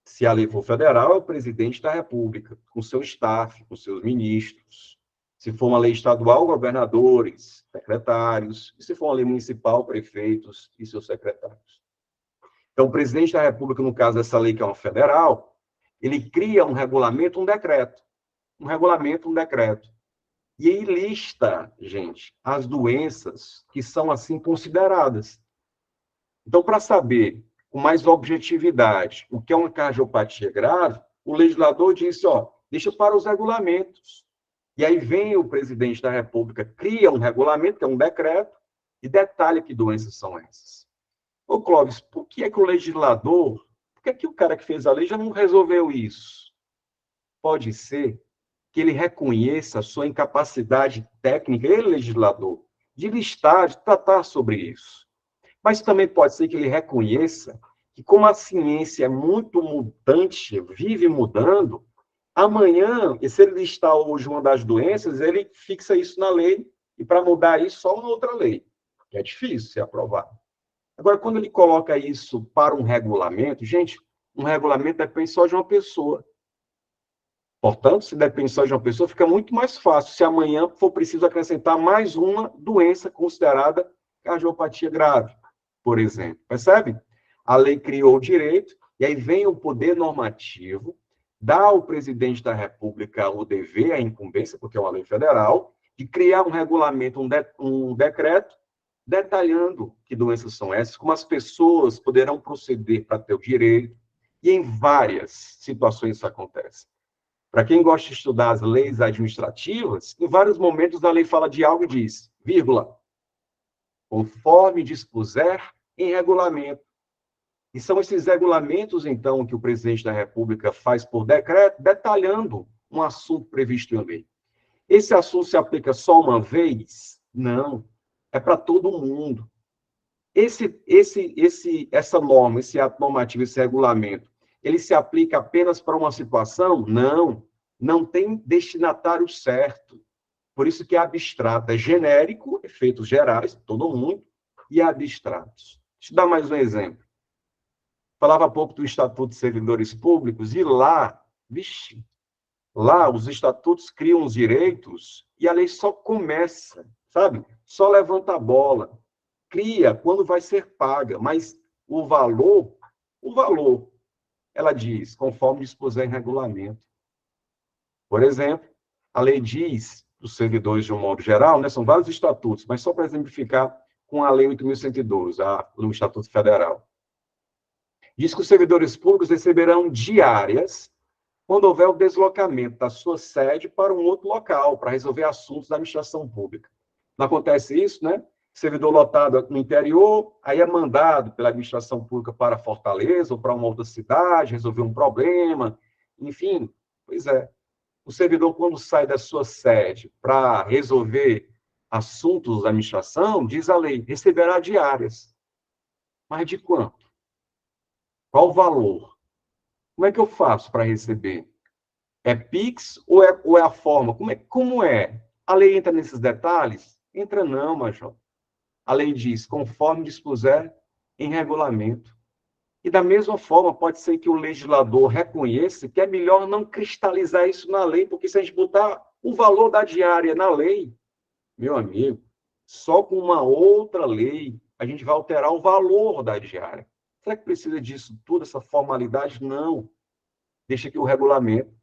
Se a lei for federal, é o presidente da República, com seu staff, com seus ministros. Se for uma lei estadual, governadores, secretários. E se for uma lei municipal, prefeitos e seus secretários. Então, o presidente da República, no caso dessa lei, que é uma federal, ele cria um regulamento, um decreto. Um regulamento, um decreto. E aí lista, gente, as doenças que são assim consideradas. Então, para saber com mais objetividade o que é uma cardiopatia grave, o legislador disse, ó, deixa para os regulamentos. E aí vem o presidente da República, cria um regulamento, que é um decreto, e detalha que doenças são essas. Ô, Clóvis, por que é que o legislador, por que é que o cara que fez a lei já não resolveu isso? Pode ser que ele reconheça a sua incapacidade técnica, ele, legislador, de listar, de tratar sobre isso. Mas também pode ser que ele reconheça que, como a ciência é muito mutante, vive mudando, amanhã, e se ele listar hoje uma das doenças, ele fixa isso na lei, e para mudar isso, só uma outra lei, que é difícil ser aprovado. Agora, quando ele coloca isso para um regulamento, gente, um regulamento depende só de uma pessoa. Portanto, se depende só de uma pessoa, fica muito mais fácil se amanhã for preciso acrescentar mais uma doença considerada cardiopatia grave, por exemplo. Percebe? A lei criou o direito, e aí vem o poder normativo, dá ao presidente da República o dever, a incumbência, porque é uma lei federal, de criar um regulamento, um decreto, detalhando que doenças são essas, como as pessoas poderão proceder para ter o direito, e em várias situações isso acontece. Para quem gosta de estudar as leis administrativas, em vários momentos a lei fala de algo e diz, vírgula, conforme dispuser em regulamento. E são esses regulamentos, então, que o presidente da República faz por decreto, detalhando um assunto previsto em lei. Esse assunto se aplica só uma vez? Não. É para todo mundo. Essa norma, esse ato normativo, esse regulamento, ele se aplica apenas para uma situação? Não. Não tem destinatário certo. Por isso que é abstrato. É genérico, efeitos gerais, todo mundo, e abstratos. Deixa eu dar mais um exemplo. Falava há pouco do Estatuto de Servidores Públicos, e lá, vixe, lá os estatutos criam os direitos e a lei só começa, sabe? Só levanta a bola. Cria quando vai ser paga, mas o valor, ela diz, conforme dispuser em regulamento. Por exemplo, a lei diz, os servidores de um modo geral, né, são vários estatutos, mas só para exemplificar com a Lei 8.112, o Estatuto Federal. Diz que os servidores públicos receberão diárias quando houver o deslocamento da sua sede para um outro local, para resolver assuntos da administração pública. Não acontece isso, né? Servidor lotado no interior, aí é mandado pela administração pública para Fortaleza ou para uma outra cidade, resolver um problema, enfim, pois é. O servidor, quando sai da sua sede para resolver assuntos da administração, diz a lei, receberá diárias. Mas de quanto? Qual o valor? Como é que eu faço para receber? É Pix ou é a forma? Como é? A lei entra nesses detalhes? Entra não, Major. A lei diz, conforme dispuser em regulamento. E da mesma forma, pode ser que o legislador reconheça que é melhor não cristalizar isso na lei, porque se a gente botar o valor da diária na lei, meu amigo, só com uma outra lei a gente vai alterar o valor da diária. Será que precisa disso tudo, essa formalidade? Não. Deixa que o regulamento,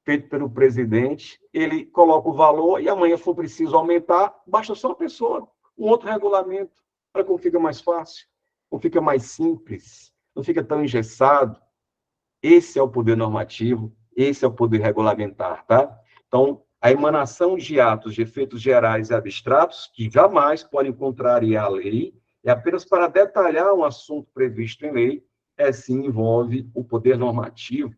feito pelo presidente, ele coloca o valor e amanhã for preciso aumentar, basta só uma pessoa, um outro regulamento, para que fica mais fácil, ou fica mais simples, não fica tão engessado. Esse é o poder normativo, esse é o poder regulamentar, tá? Então, a emanação de atos de efeitos gerais e abstratos, que jamais podem contrariar a lei, é apenas para detalhar um assunto previsto em lei, sim envolve o poder normativo,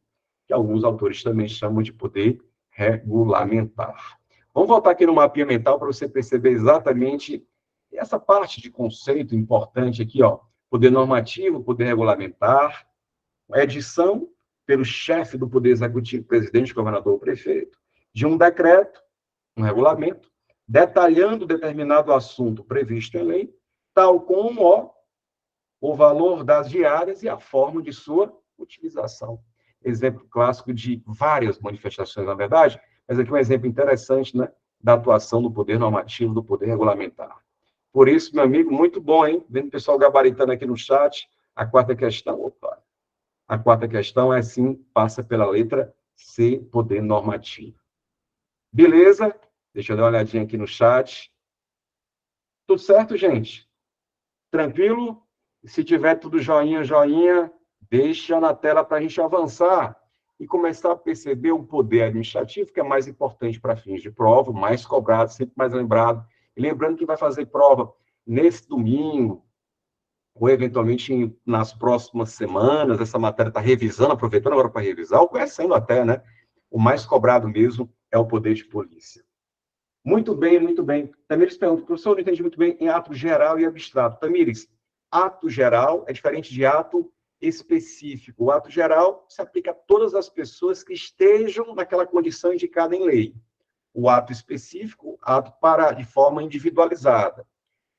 que alguns autores também chamam de poder regulamentar. Vamos voltar aqui no mapinha mental para você perceber exatamente essa parte de conceito importante aqui, ó. Poder normativo, poder regulamentar, a edição pelo chefe do Poder Executivo, presidente, governador ou prefeito, de um decreto, um regulamento, detalhando determinado assunto previsto em lei, tal como o valor das diárias e a forma de sua utilização. Exemplo clássico de várias manifestações, na verdade, mas aqui um exemplo interessante, né? da atuação do poder normativo, do poder regulamentar. Por isso, meu amigo, muito bom, hein? Vendo o pessoal gabaritando aqui no chat, a quarta questão, opa, a quarta questão é sim, passa pela letra C, poder normativo. Beleza? Deixa eu dar uma olhadinha aqui no chat. Tudo certo, gente? Tranquilo? Se tiver tudo joinha, joinha, deixa na tela para a gente avançar e começar a perceber o poder administrativo, que é mais importante para fins de prova, mais cobrado, sempre mais lembrado. E lembrando que vai fazer prova nesse domingo, ou eventualmente nas próximas semanas, essa matéria está revisando, aproveitando agora para revisar, ou conhecendo até, né? O mais cobrado mesmo é o poder de polícia. Muito bem, muito bem. Tamires pergunta, professor, eu não entendi muito bem em ato geral e abstrato. Tamires, ato geral é diferente de ato específico. O ato geral se aplica a todas as pessoas que estejam naquela condição indicada em lei. O ato específico, ato para de forma individualizada.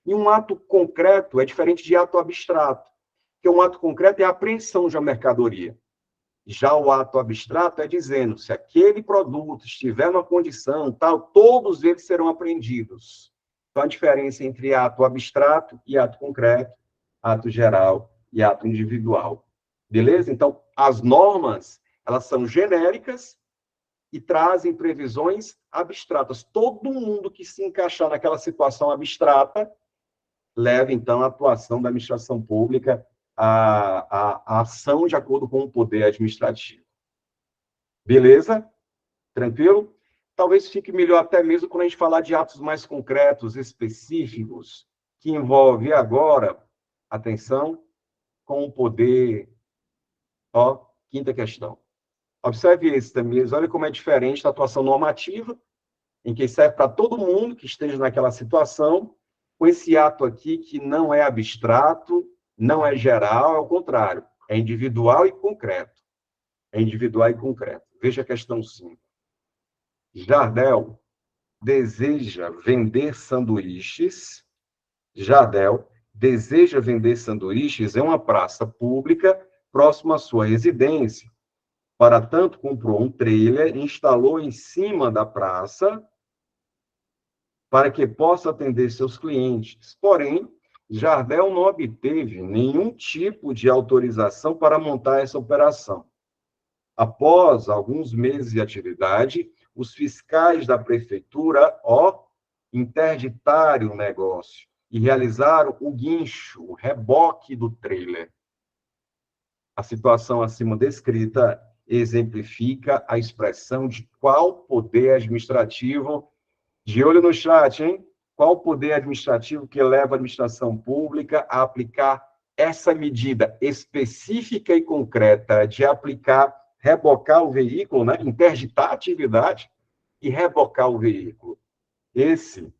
E um ato concreto é diferente de ato abstrato, porque um ato concreto é a apreensão de uma mercadoria. Já o ato abstrato é dizendo, se aquele produto estiver numa condição tal, todos eles serão apreendidos. Então, a diferença entre ato abstrato e ato concreto, ato geral e ato individual. Beleza? Então, as normas, elas são genéricas e trazem previsões abstratas. Todo mundo que se encaixar naquela situação abstrata leva, então, a atuação da administração pública à ação de acordo com o poder administrativo. Beleza? Tranquilo? Talvez fique melhor até mesmo quando a gente falar de atos mais concretos, específicos, que envolve agora, atenção, com o poder. Ó, quinta questão. Observe esse também, olha como é diferente da atuação normativa, em que serve para todo mundo que esteja naquela situação, com esse ato aqui que não é abstrato, não é geral, ao contrário, é individual e concreto. É individual e concreto. Veja a questão 5. Jardel deseja vender sanduíches. Jardel deseja vender sanduíches em uma praça pública próxima à sua residência. Para tanto, comprou um trailer e instalou em cima da praça para que possa atender seus clientes. Porém, Jardel não obteve nenhum tipo de autorização para montar essa operação. Após alguns meses de atividade, os fiscais da prefeitura, interditaram o negócio e realizaram o guincho, o reboque do trailer. A situação acima descrita exemplifica a expressão de qual poder administrativo, de olho no chat, hein? Qual poder administrativo que leva a administração pública a aplicar essa medida específica e concreta de aplicar, rebocar o veículo, né? Interditar a atividade e rebocar o veículo. Esse,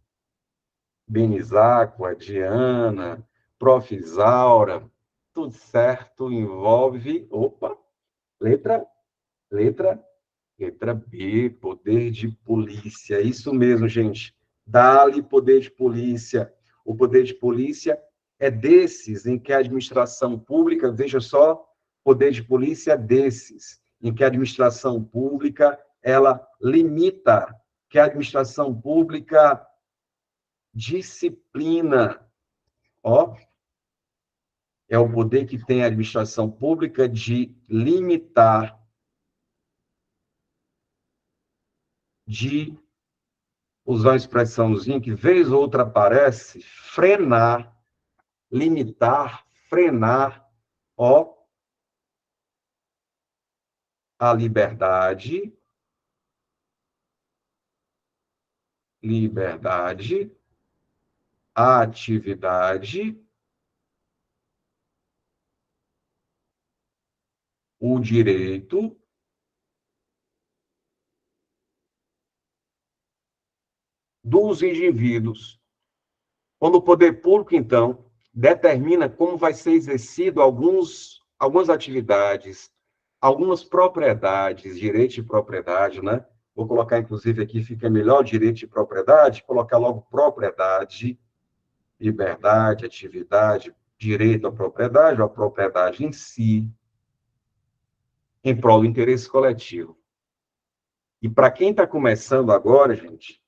Benizáqua, Diana, Prof. Isaura, tudo certo, envolve, letra B, poder de polícia. Isso mesmo, gente. Dá-lhe poder de polícia. O poder de polícia é desses em que a administração pública, veja só, poder de polícia é desses, em que a administração pública, ela limita, que a administração pública disciplina. É o poder que tem a administração pública de limitar, de usar uma expressãozinha que vez ou outra aparece, frenar, limitar, frenar, a liberdade, a atividade, o direito dos indivíduos. Quando o poder público, então, determina como vai ser exercido algumas atividades, algumas propriedades, direito de propriedade, né? Vou colocar, inclusive, aqui, fica melhor direito de propriedade, colocar logo propriedade, liberdade, atividade, direito à propriedade, ou a propriedade em si, em prol do interesse coletivo. E para quem está começando agora, gente,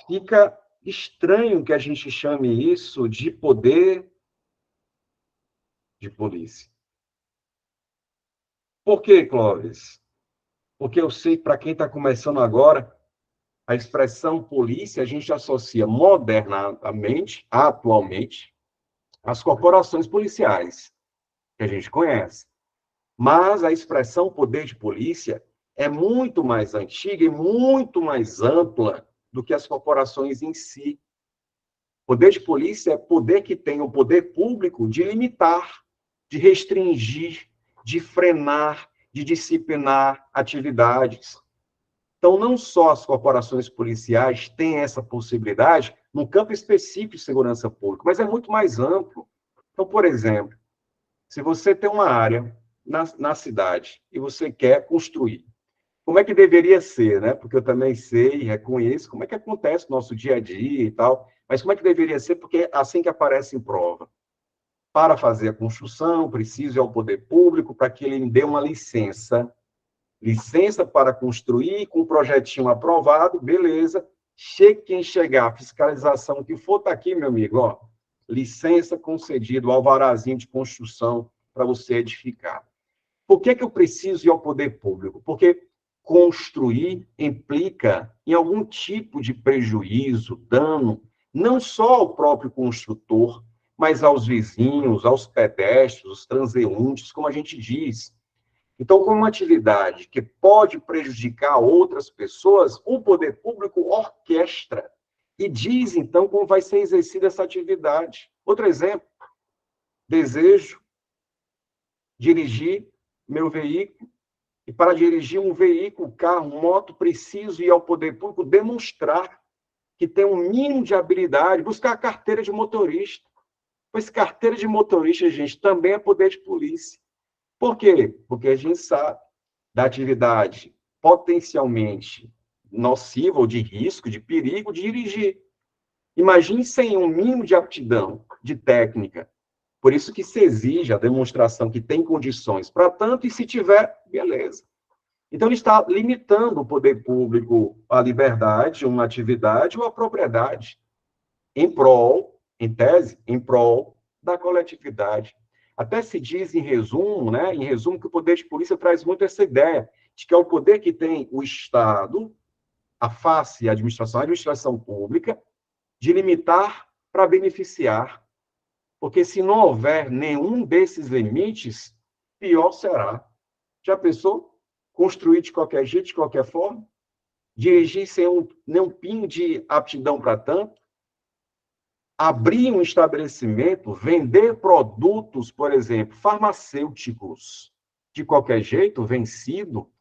fica estranho que a gente chame isso de poder de polícia. Por quê, Clóvis? Porque eu sei, para quem está começando agora, a expressão polícia a gente associa modernamente, atualmente, às corporações policiais, que a gente conhece. Mas a expressão poder de polícia é muito mais antiga e muito mais ampla do que as corporações em si. Poder de polícia é poder que tem o poder público de limitar, de restringir, de frenar, de disciplinar atividades. Então, não só as corporações policiais têm essa possibilidade no campo específico de segurança pública, mas é muito mais amplo. Então, por exemplo, se você tem uma área na cidade e você quer construir, como é que deveria ser, né? Porque eu também sei e reconheço como é que acontece no nosso dia a dia e tal, mas como é que deveria ser? Porque é assim que aparece em prova. Para fazer a construção, precisa ir ao poder público para que ele dê uma licença para construir, com o projetinho aprovado, beleza. Quem chegar, fiscalização que for, está aqui, meu amigo, ó, licença concedida, o alvarazinho de construção para você edificar. Por que eu preciso ir ao poder público? Porque construir implica em algum tipo de prejuízo, dano, não só ao próprio construtor, mas aos vizinhos, aos pedestres, os transeuntes, como a gente diz. Então, como uma atividade que pode prejudicar outras pessoas, o poder público orquestra e diz, então, como vai ser exercida essa atividade. Outro exemplo, desejo dirigir meu veículo, e para dirigir um veículo, carro, moto, preciso ir ao poder público demonstrar que tem um mínimo de habilidade, buscar a carteira de motorista. Pois carteira de motorista, gente, também é poder de polícia. Por quê? Porque a gente sabe da atividade potencialmente nociva ou de risco, de perigo de dirigir. Imagine sem um mínimo de aptidão, de técnica. Por isso que se exige a demonstração que tem condições para tanto, e se tiver, beleza. Então, ele está limitando o poder público à liberdade, uma atividade ou à propriedade, em prol, em tese, em prol da coletividade. Até se diz em resumo, né, em resumo, que o poder de polícia traz muito essa ideia de que é o poder que tem o Estado, a face, a administração pública, de limitar para beneficiar. Porque se não houver nenhum desses limites, pior será. Já pensou? Construir de qualquer jeito, de qualquer forma? Dirigir sem nenhum pingo de aptidão para tanto? Abrir um estabelecimento, vender produtos, por exemplo, farmacêuticos, de qualquer jeito, vencido,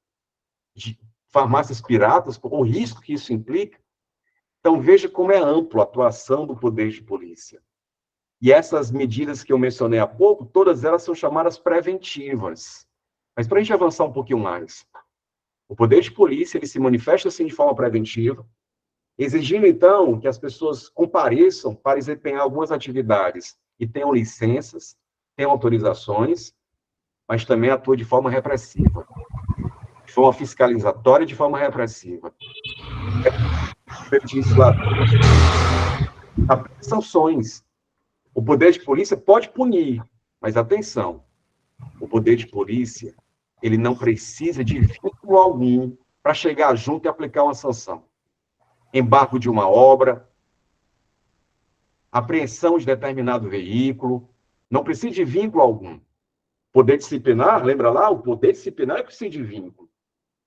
de farmácias piratas, o risco que isso implica. Então, veja como é ampla a atuação do poder de polícia. E essas medidas que eu mencionei há pouco, todas elas são chamadas preventivas. Mas para a gente avançar um pouquinho mais, o poder de polícia ele se manifesta assim de forma preventiva, exigindo, então, que as pessoas compareçam para desempenhar algumas atividades e tenham licenças, tenham autorizações, mas também atua de forma repressiva, de forma fiscalizatória e de forma repressiva. Legislatura aplica sanções. O poder de polícia pode punir, mas atenção, o poder de polícia ele não precisa de vínculo algum para chegar junto e aplicar uma sanção. Embargo de uma obra, apreensão de determinado veículo, não precisa de vínculo algum. Poder disciplinar, lembra lá? O poder disciplinar precisa de vínculo.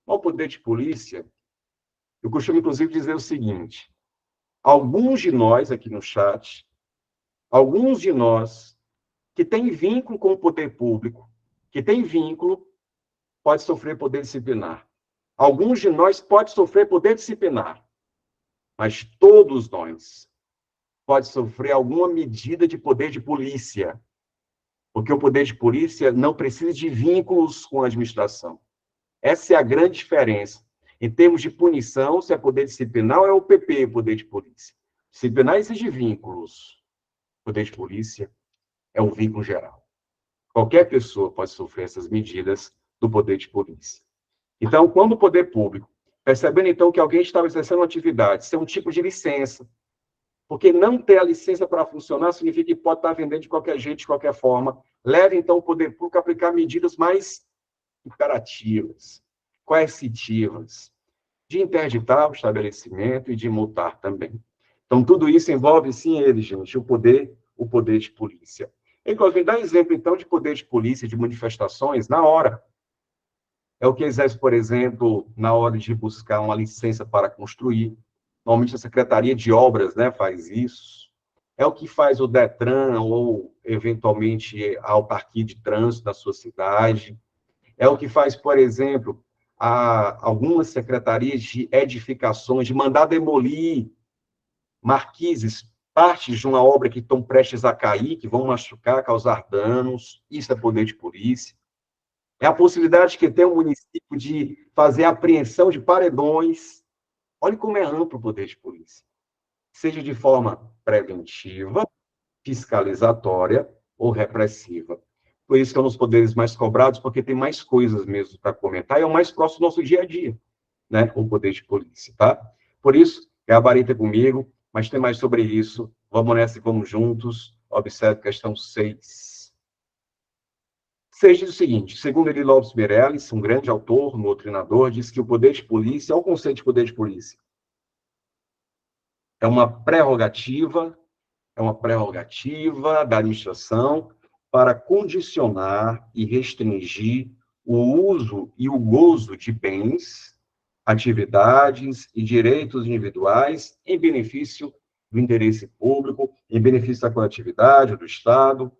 O poder de polícia, eu costumo, inclusive, dizer o seguinte, alguns de nós aqui no chat, alguns de nós que têm vínculo com o poder público, que têm vínculo, pode sofrer poder disciplinar. Alguns de nós pode sofrer poder disciplinar, mas todos nós pode sofrer alguma medida de poder de polícia, porque o poder de polícia não precisa de vínculos com a administração. Essa é a grande diferença. Em termos de punição, se é poder disciplinar ou é o PP, poder de polícia. Disciplinar exige vínculos. Poder de polícia é um vínculo geral. Qualquer pessoa pode sofrer essas medidas do poder de polícia. Então, quando o poder público Percebendo, então, que alguém estava exercendo uma atividade, isso é um tipo de licença. Porque não ter a licença para funcionar significa que pode estar vendendo de qualquer jeito, de qualquer forma. Leve, então, o poder público a aplicar medidas mais imperativas, coercitivas, de interditar o estabelecimento e de multar também. Então, tudo isso envolve, sim, ele, gente, o poder de polícia. Inclusive, dá exemplo, então, de poder de polícia, de manifestações, na hora. É o que exerce, por exemplo, na hora de buscar uma licença para construir. Normalmente, a Secretaria de Obras, né, faz isso. É o que faz o DETRAN ou, eventualmente, a autarquia de trânsito da sua cidade. É o que faz, por exemplo, algumas secretarias de edificações, de mandar demolir marquises, partes de uma obra que estão prestes a cair, que vão machucar, causar danos. Isso é poder de polícia. É a possibilidade que tem o município de fazer apreensão de paredões. Olha como é amplo o poder de polícia. Seja de forma preventiva, fiscalizatória ou repressiva. Por isso que é um dos poderes mais cobrados, porque tem mais coisas mesmo para comentar, e é o mais próximo do nosso dia a dia, né? O poder de polícia, tá? Por isso, gabarita comigo, mas tem mais sobre isso. Vamos nessa e vamos juntos. Observe a questão 6. 6 diz o seguinte: segundo Eli Lopes Meirelles, um grande autor, um doutrinador, diz que o poder de polícia, olha o conceito de poder de polícia, é uma prerrogativa da administração para condicionar e restringir o uso e o gozo de bens, atividades e direitos individuais em benefício do interesse público, em benefício da coletividade, do Estado,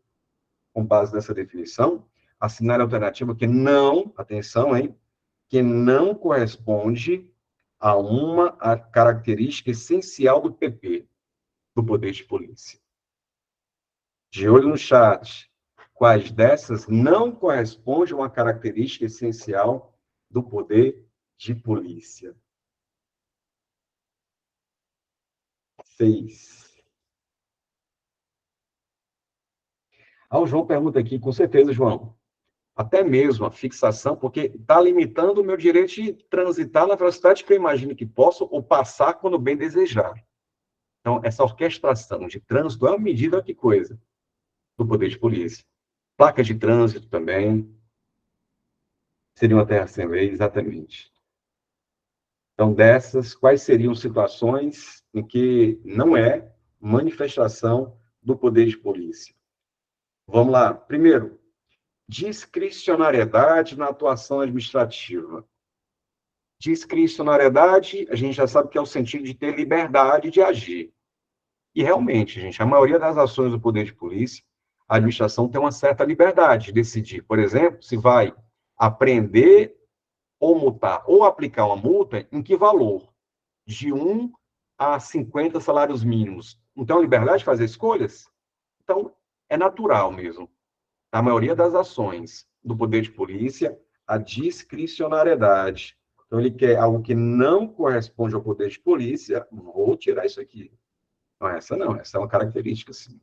com base nessa definição, assinar a alternativa que não, atenção, hein, que não corresponde a uma característica essencial do PP, do poder de polícia. De olho no chat, quais dessas não correspondem a uma característica essencial do poder de polícia? 6. O João pergunta aqui, com certeza, João, até mesmo a fixação, porque está limitando o meu direito de transitar na velocidade que eu imagino que posso, ou passar quando bem desejar. Então, essa orquestração de trânsito é uma medida, que coisa, do poder de polícia. Placa de trânsito também, seria uma terra sem lei, exatamente. Então, dessas, quais seriam situações em que não é manifestação do poder de polícia? Vamos lá. Primeiro, discricionariedade na atuação administrativa. Discricionariedade, a gente já sabe que é o sentido de ter liberdade de agir. E realmente, gente, a maioria das ações do poder de polícia, a administração tem uma certa liberdade de decidir, por exemplo, se vai apreender ou multar, ou aplicar uma multa, em que valor? De 1 a 50 salários mínimos. Não tem a liberdade de fazer escolhas? Então, é natural mesmo. A maioria das ações do poder de polícia, a discricionariedade. Então, ele quer algo que não corresponde ao poder de polícia, vou tirar isso aqui. Não, essa é uma característica, sim.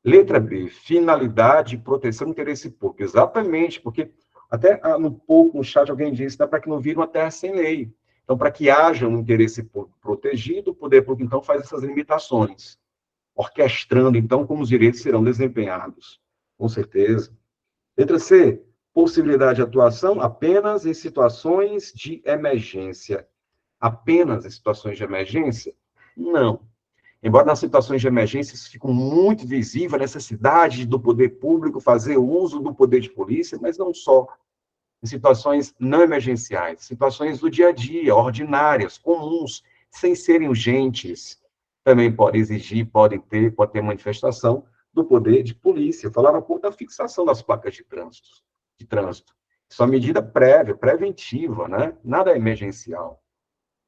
Letra B, finalidade e proteção do interesse público. Exatamente, porque até um pouco no chat alguém disse, para que não vire uma terra sem lei. Então, para que haja um interesse público protegido, o poder público, então, faz essas limitações, orquestrando, então, como os direitos serão desempenhados. Com certeza. Letra C, possibilidade de atuação apenas em situações de emergência. Apenas em situações de emergência? Não. Embora nas situações de emergência isso fique muito visível a necessidade do poder público fazer uso do poder de polícia, mas não só. Em situações não emergenciais, situações do dia a dia, ordinárias, comuns, sem serem urgentes, também pode exigir, pode ter manifestação do poder de polícia. Eu falava há pouco da fixação das placas de trânsito. Isso é uma medida prévia, preventiva, né? Nada é emergencial.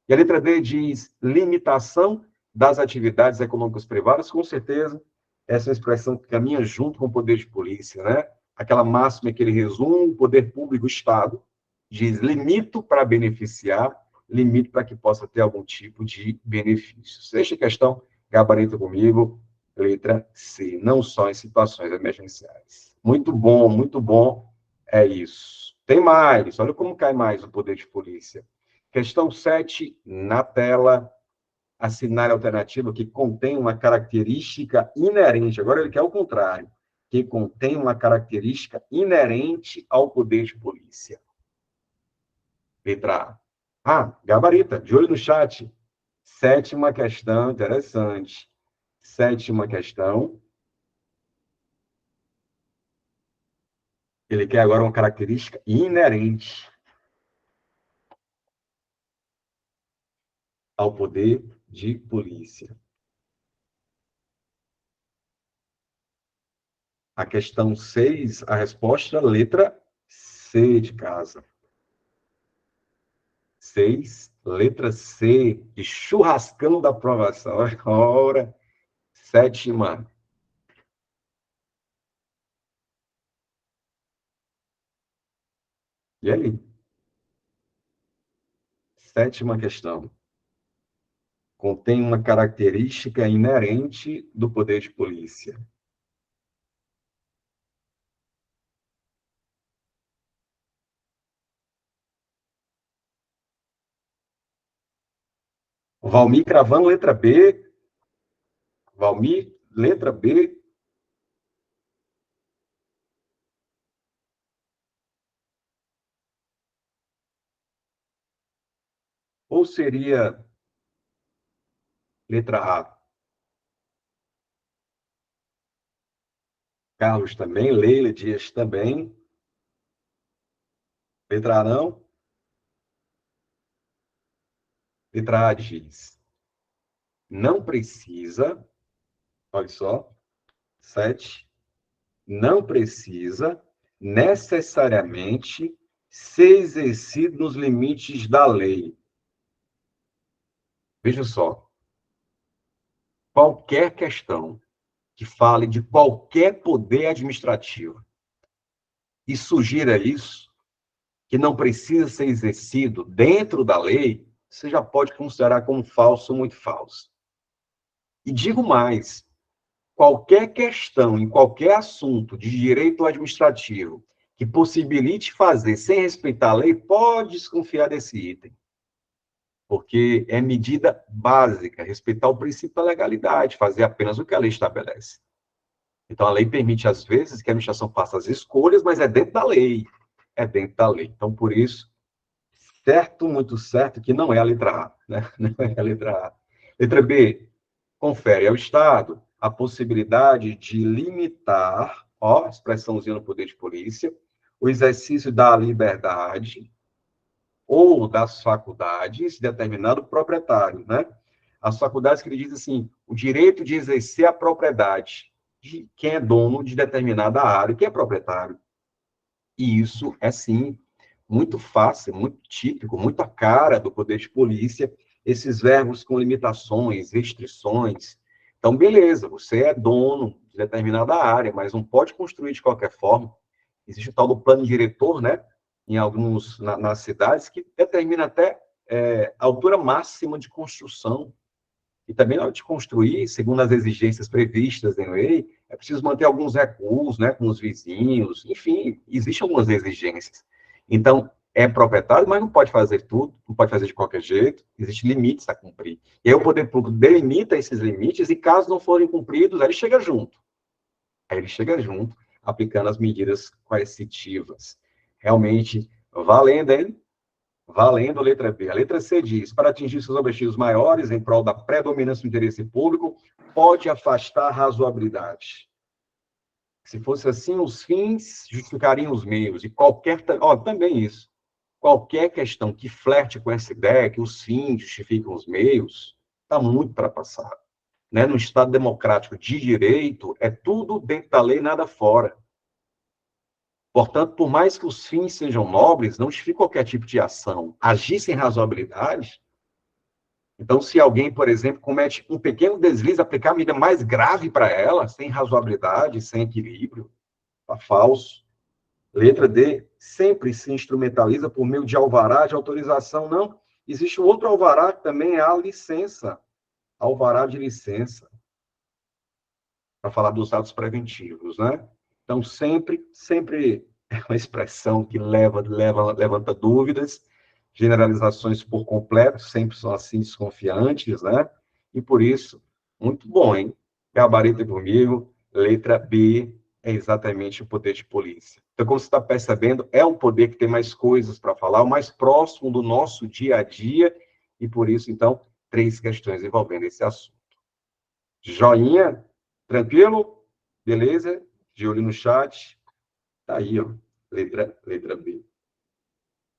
E a letra D diz limitação das atividades econômicas privadas, com certeza, essa é uma expressão que caminha junto com o poder de polícia, né? Aquela máxima que ele resume, o poder público, o Estado, diz limito para beneficiar, limite para que possa ter algum tipo de benefício. Sexta questão, gabarito comigo, letra C, não só em situações emergenciais. Muito bom, é isso. Tem mais, olha como cai mais o poder de polícia. Questão 7, na tela, assinar a alternativa que contém uma característica inerente. Agora ele quer o contrário, que contém uma característica inerente ao poder de polícia. Letra A. Ah, gabarita, de olho no chat. Sétima questão, interessante. Sétima questão. Ele quer agora uma característica inerente ao poder de polícia. A questão 6, a resposta, letra C de casa. 6, letra C, de churrascão da aprovação. Ora, sétima. E aí? Sétima questão. Contém uma característica inerente do poder de polícia. Valmir cravando letra B. Valmir, letra B. Ou seria letra A? Carlos também, Leila Dias também. Letra A não? Letra A diz, não precisa, olha só, 7, não precisa necessariamente ser exercido nos limites da lei. Veja só, qualquer questão que fale de qualquer poder administrativo e sugira isso, que não precisa ser exercido dentro da lei, você já pode considerar como falso ou muito falso. E digo mais, qualquer questão, em qualquer assunto de direito administrativo que possibilite fazer sem respeitar a lei, pode desconfiar desse item. Porque é medida básica, respeitar o princípio da legalidade, fazer apenas o que a lei estabelece. Então, a lei permite, às vezes, que a administração faça as escolhas, mas é dentro da lei. É dentro da lei. Então, por isso, certo, muito certo, que não é a letra A. Né? Não é a letra A. Letra B, confere ao Estado a possibilidade de limitar, ó, expressãozinha no poder de polícia, o exercício da liberdade ou das faculdades de determinado proprietário, né? As faculdades que ele diz assim, o direito de exercer a propriedade de quem é dono de determinada área, quem é proprietário. E isso é, sim, muito fácil, muito típico, muito a cara do poder de polícia, esses verbos com limitações, restrições. Então, beleza, você é dono de determinada área, mas não pode construir de qualquer forma. Existe o tal do plano diretor, né? Em alguns, nas cidades, que determina até a altura máxima de construção. E também, na hora de construir, segundo as exigências previstas em lei, é preciso manter alguns recuos, né, com os vizinhos, enfim, existem algumas exigências. Então, é proprietário, mas não pode fazer tudo, não pode fazer de qualquer jeito, existem limites a cumprir. E aí o poder público delimita esses limites e, caso não forem cumpridos, aí ele chega junto. Aí ele chega junto, aplicando as medidas coercitivas. Realmente, valendo, hein? Valendo a letra B. A letra C diz, para atingir seus objetivos maiores, em prol da predominância do interesse público, pode afastar a razoabilidade. Se fosse assim, os fins justificariam os meios. E qualquer... Ó, também isso. Qualquer questão que flerte com essa ideia, que os fins justificam os meios, está muito ultrapassado. Né? No Estado democrático de direito, é tudo dentro da lei, nada fora. Portanto, por mais que os fins sejam nobres, não justifica qualquer tipo de ação. Agir sem razoabilidade. Então, se alguém, por exemplo, comete um pequeno deslize, aplicar a medida mais grave para ela, sem razoabilidade, sem equilíbrio, está falso. Letra D, sempre se instrumentaliza por meio de alvará de autorização. Não, existe outro alvará que também é a licença. Alvará de licença. Para falar dos atos preventivos, né? Então, sempre é uma expressão que levanta dúvidas, generalizações por completo, sempre são assim desconfiantes, né? E por isso, muito bom, hein? Gabarito comigo, letra B é exatamente o poder de polícia. Então, como você está percebendo, é um poder que tem mais coisas para falar, o mais próximo do nosso dia a dia, e por isso, então, 3 questões envolvendo esse assunto. Joinha? Tranquilo? Beleza? De olho no chat. Tá aí, ó. Letra B.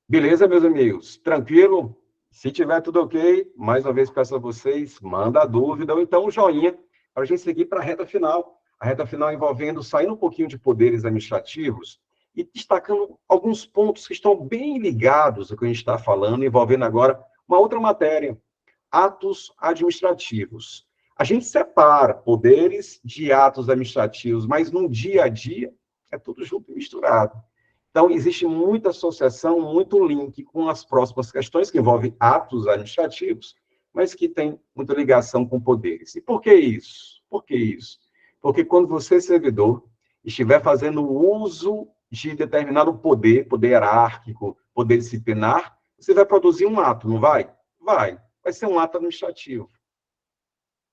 Beleza, meus amigos? Tranquilo? Se tiver tudo ok, mais uma vez peço a vocês, manda a dúvida ou então um joinha para a gente seguir para a reta final. A reta final envolvendo, saindo um pouquinho de poderes administrativos e destacando alguns pontos que estão bem ligados ao que a gente está falando, envolvendo agora uma outra matéria, atos administrativos. A gente separa poderes de atos administrativos, mas no dia a dia é tudo junto e misturado. Então, existe muita associação, muito link com as próximas questões que envolvem atos administrativos, mas que tem muita ligação com poderes. E por que isso? Por que isso? Porque quando você, servidor, estiver fazendo uso de determinado poder, poder hierárquico, poder disciplinar, você vai produzir um ato, não vai? Vai. Vai ser um ato administrativo.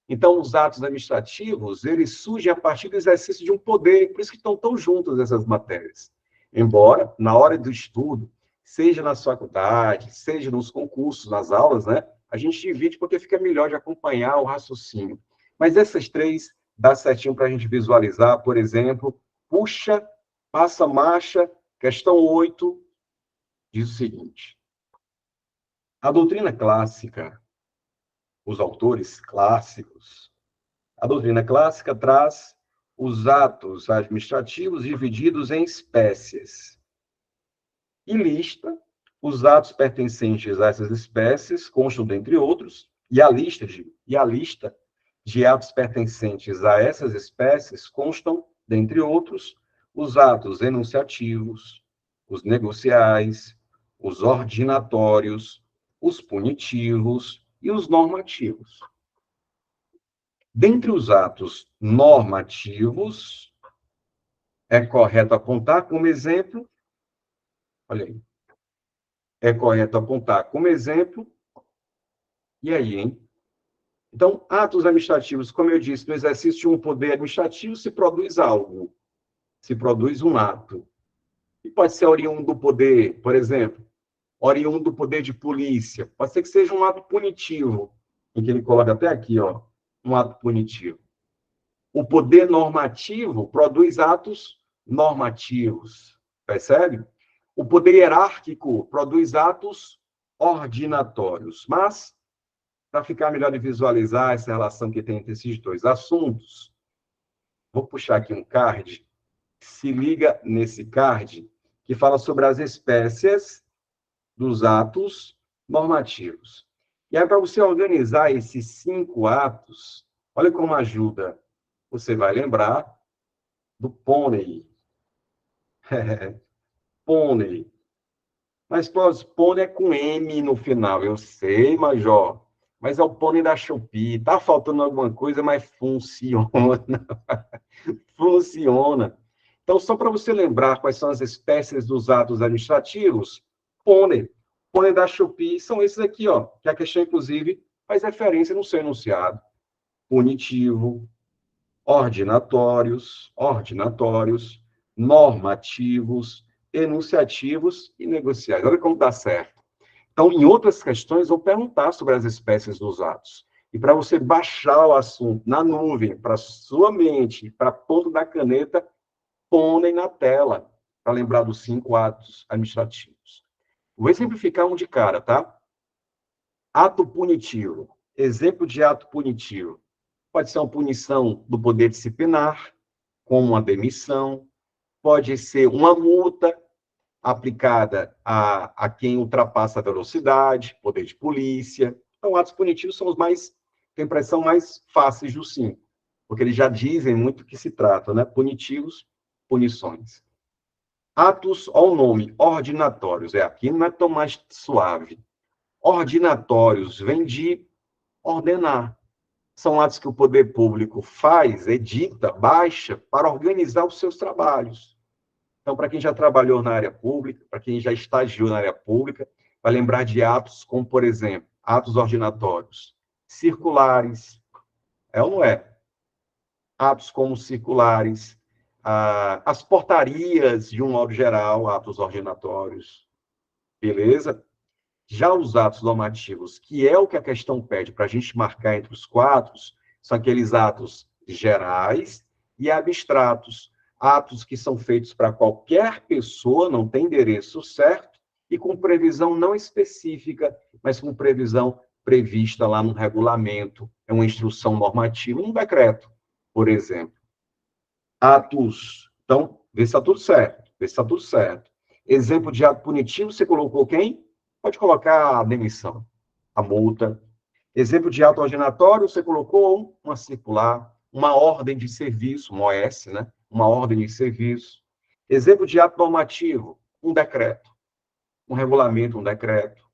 Então, os atos administrativos, eles surgem a partir do exercício de um poder, por isso que estão tão juntas essas matérias. Embora, na hora do estudo, seja na faculdade, seja nos concursos, nas aulas, né, a gente divide porque fica melhor de acompanhar o raciocínio. Mas essas 3 dá certinho para a gente visualizar, por exemplo, puxa, passa, marcha, questão 8, diz o seguinte: a doutrina clássica, os autores clássicos, a doutrina clássica traz os atos administrativos divididos em espécies e lista os atos pertencentes a essas espécies, constam dentre outros, e a lista de atos pertencentes a essas espécies constam, dentre outros, os atos enunciativos, os negociais, os ordinatórios, os punitivos e os normativos. Dentre os atos normativos, é correto apontar como exemplo, olha aí, é correto apontar como exemplo, e aí, hein? Então, atos administrativos, como eu disse, no exercício de um poder administrativo se produz algo, se produz um ato. E pode ser oriundo do poder, por exemplo, oriundo do poder de polícia, pode ser que seja um ato punitivo, em que ele coloca até aqui, ó, um ato punitivo. O poder normativo produz atos normativos, percebe? O poder hierárquico produz atos ordinatórios. Mas, para ficar melhor de visualizar essa relação que tem entre esses 2 assuntos, vou puxar aqui um card, se liga nesse card, que fala sobre as espécies dos atos normativos. E aí, para você organizar esses 5 atos, olha como ajuda. Você vai lembrar do pônei. Pônei. Mas, pônei é com M no final. Eu sei, Major. Mas é o pônei da Shopee. Tá faltando alguma coisa, mas funciona. Funciona. Então, só para você lembrar quais são as espécies dos atos administrativos, pônei. Pônei da Shopee são esses aqui, ó, que a questão, inclusive, faz referência no seu enunciado. Punitivo, ordinatórios, normativos, enunciativos e negociais. Olha como dá certo. Então, em outras questões, vou perguntar sobre as espécies dos atos. E para você baixar o assunto na nuvem, para sua mente, para a ponta da caneta, põe na tela, para lembrar dos 5 atos administrativos. Vou exemplificar um de cara, tá? Ato punitivo. Exemplo de ato punitivo. Pode ser uma punição do poder disciplinar, como uma demissão, pode ser uma multa aplicada a quem ultrapassa a velocidade, poder de polícia. Então, atos punitivos são os mais, tem a impressão, mais fáceis dos 5, porque eles já dizem muito o que se trata, né? Punitivos, punições. Atos, ao nome, ordinatórios, aqui não é tão mais suave. Ordinatórios vem de ordenar. São atos que o poder público faz, edita, baixa, para organizar os seus trabalhos. Então, para quem já trabalhou na área pública, para quem já estagiou na área pública, vai lembrar de atos como, por exemplo, atos ordinatórios circulares, é ou não é? Atos como circulares, as portarias, de um modo geral, atos ordinatórios, beleza? Já os atos normativos, que é o que a questão pede para a gente marcar entre os quatro, são aqueles atos gerais e abstratos, atos que são feitos para qualquer pessoa, não tem endereço certo, e com previsão não específica, mas com previsão prevista lá no regulamento, é uma instrução normativa, um decreto, por exemplo. Atos, então, vê se está tudo certo, vê se está tudo certo. Exemplo de ato punitivo, você colocou quem? Pode colocar a demissão, a multa. Exemplo de ato ordinatório, você colocou uma circular, uma ordem de serviço, uma OS, né? Uma ordem de serviço. Exemplo de ato normativo, um decreto, um regulamento, um decreto.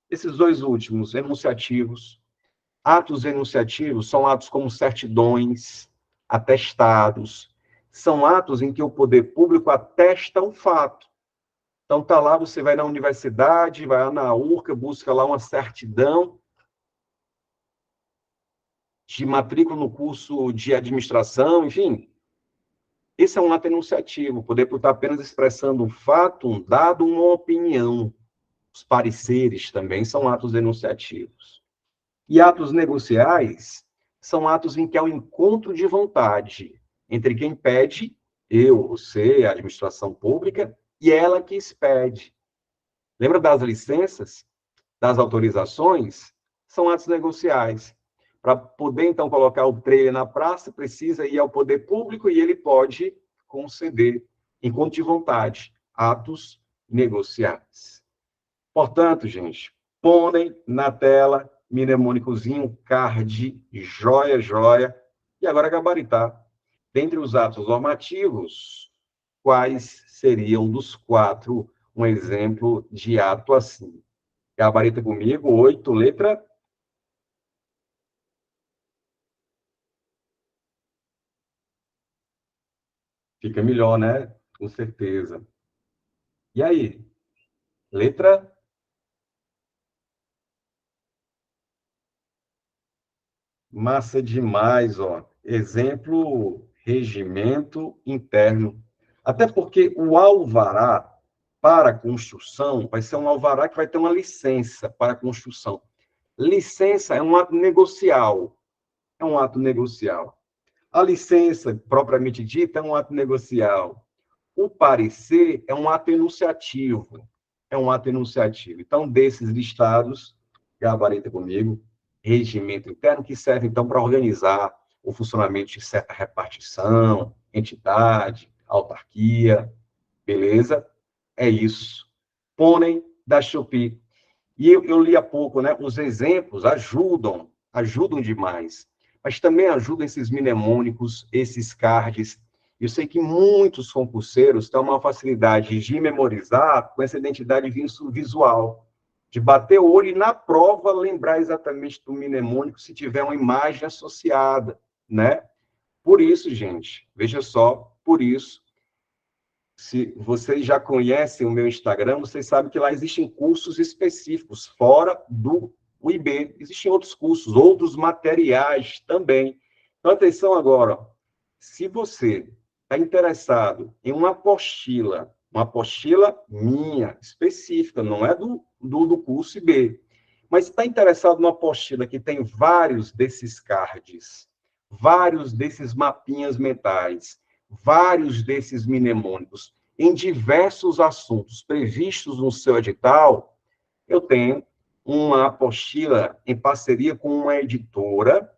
Esses dois últimos, enunciativos. Atos enunciativos são atos como certidões, atestados. São atos em que o poder público atesta um fato. Então, tá lá, você vai na universidade, vai lá na URCA, busca lá uma certidão de matrícula no curso de administração, enfim. Esse é um ato enunciativo. O poder público está apenas expressando um fato, um dado, uma opinião. Os pareceres também são atos enunciativos. E atos negociais são atos em que há um encontro de vontade entre quem pede, eu, você, a administração pública, e ela que expede. Lembra das licenças, das autorizações? São atos negociais. Para poder, então, colocar o trailer na praça, precisa ir ao poder público e ele pode conceder, encontro de vontade, atos negociais. Portanto, gente, põem na tela, mnemônicozinho, card, joia, joia, e agora gabaritar. Dentre os atos normativos, quais seriam dos quatro um exemplo de ato assim? Gabarita comigo, 8, letra. Fica melhor, né? Com certeza. E aí? Letra? Massa demais, ó. Exemplo, regimento interno. Até porque o alvará para construção vai ser um alvará que vai ter uma licença para construção. Licença é um ato negocial. É um ato negocial. A licença, propriamente dita, é um ato negocial. O parecer é um ato enunciativo. É um ato enunciativo. Então, desses listados, gabarita comigo, regimento interno, que serve, então, para organizar o funcionamento de certa repartição, entidade, autarquia, beleza? É isso. Pônei da Shopee. E eu li há pouco, né? Os exemplos ajudam demais. Mas também ajudam esses mnemônicos, esses cards. Eu sei que muitos concurseiros têm uma facilidade de memorizar com essa identidade visual, de bater o olho e, na prova, lembrar exatamente do mnemônico se tiver uma imagem associada, né? Por isso, gente, veja só, por isso, se vocês já conhecem o meu Instagram, vocês sabem que lá existem cursos específicos, fora do UIB. Existem outros cursos, outros materiais também. Então, atenção agora. Ó. Se você está interessado em uma apostila minha, específica, não é do curso IB, mas está interessado numa apostila que tem vários desses cards, vários desses mapinhas mentais, vários desses mnemônicos em diversos assuntos previstos no seu edital, eu tenho uma apostila em parceria com uma editora,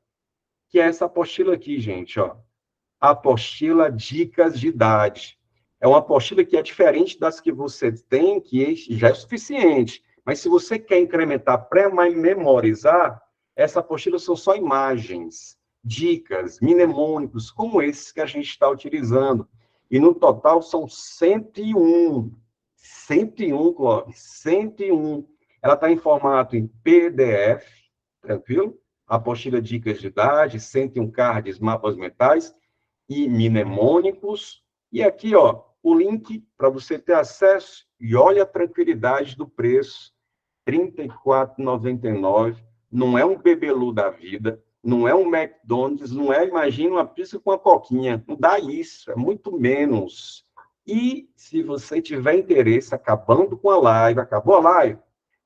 que é essa apostila aqui, gente, ó. Apostila Dicas de Idade. É uma apostila que é diferente das que você tem, que já é suficiente. Mas se você quer incrementar para memorizar, essa apostila são só imagens, dicas, mnemônicos, como esses que a gente está utilizando. E no total são 101. 101, Clóvis, 101. Ela está em formato em PDF, tranquilo? Apostila Dicas de Idade, 101 cards, mapas mentais, e mnemônicos. E aqui, ó, o link para você ter acesso e olha a tranquilidade do preço, R$ 34,99. Não é um bebelu da vida, não é um McDonald's, não é, imagina, uma pizza com uma coquinha. Não dá isso, é muito menos. E se você tiver interesse, acabando com a live, acabou a live,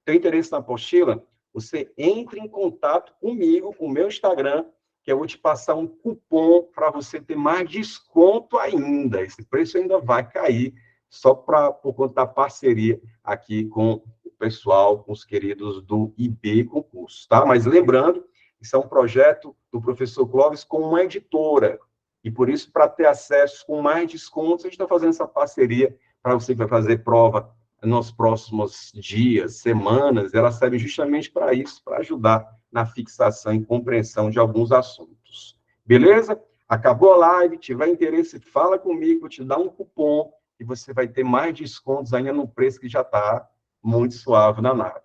tem interesse na apostila, você entre em contato comigo, com o meu Instagram, que eu vou te passar um cupom para você ter mais desconto ainda. Esse preço ainda vai cair, só por conta da parceria aqui com o pessoal, com os queridos do IB Concurso, tá? Mas lembrando, isso é um projeto do professor Clóvis com uma editora, e por isso, para ter acesso com mais descontos, a gente está fazendo essa parceria para você que vai fazer prova nos próximos dias, semanas, ela serve justamente para isso, para ajudar na fixação e compreensão de alguns assuntos. Beleza? Acabou a live, tiver interesse, fala comigo, vou te dar um cupom e você vai ter mais descontos ainda no preço que já está muito suave na nave.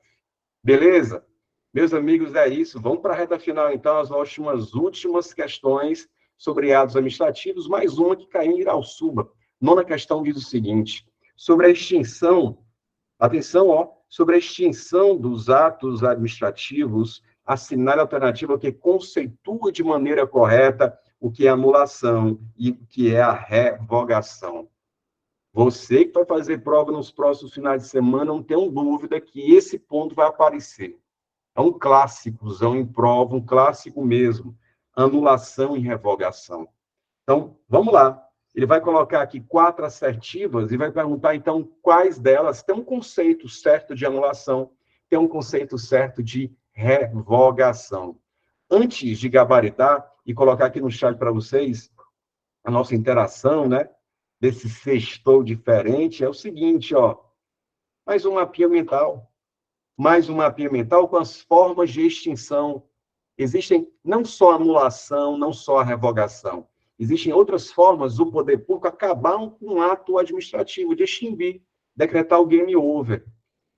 Beleza? Meus amigos, é isso. Vamos para a reta final, então, as últimas questões sobre atos administrativos, mais uma que caiu em Irauçuba. Nona questão diz o seguinte: sobre a extinção, atenção, sobre a extinção dos atos administrativos, assinale a alternativa que conceitua de maneira correta o que é anulação e o que é a revogação. Você que vai fazer prova nos próximos finais de semana, não tenho dúvida que esse ponto vai aparecer. É um clássicozão em prova, um clássico mesmo. Anulação e revogação. Então, vamos lá. Ele vai colocar aqui 4 assertivas e vai perguntar, então, quais delas tem um conceito certo de anulação, tem um conceito certo de revogação. Antes de gabaritar e colocar aqui no chat para vocês a nossa interação, né, desse sextou diferente, é o seguinte, mais um mapinha mental. Mais um mapinha mental com as formas de extinção. Existem não só a anulação, não só a revogação. Existem outras formas do poder público acabar com um ato administrativo, de extinguir, decretar o game over.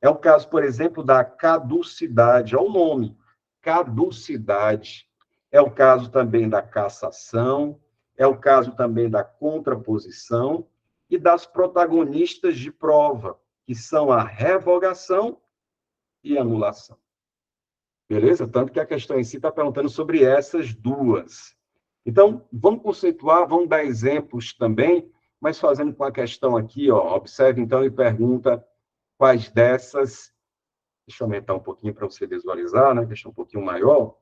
É o caso, por exemplo, da caducidade. Olha o nome, caducidade. É o caso também da cassação, é o caso também da contraposição e das protagonistas de prova, que são a revogação e anulação. Beleza? Tanto que a questão em si está perguntando sobre essas duas. Então, vamos conceituar, vamos dar exemplos também, mas fazendo com a questão aqui, observe então e pergunta quais dessas. Deixa eu aumentar um pouquinho para você visualizar, né? Deixa um pouquinho maior,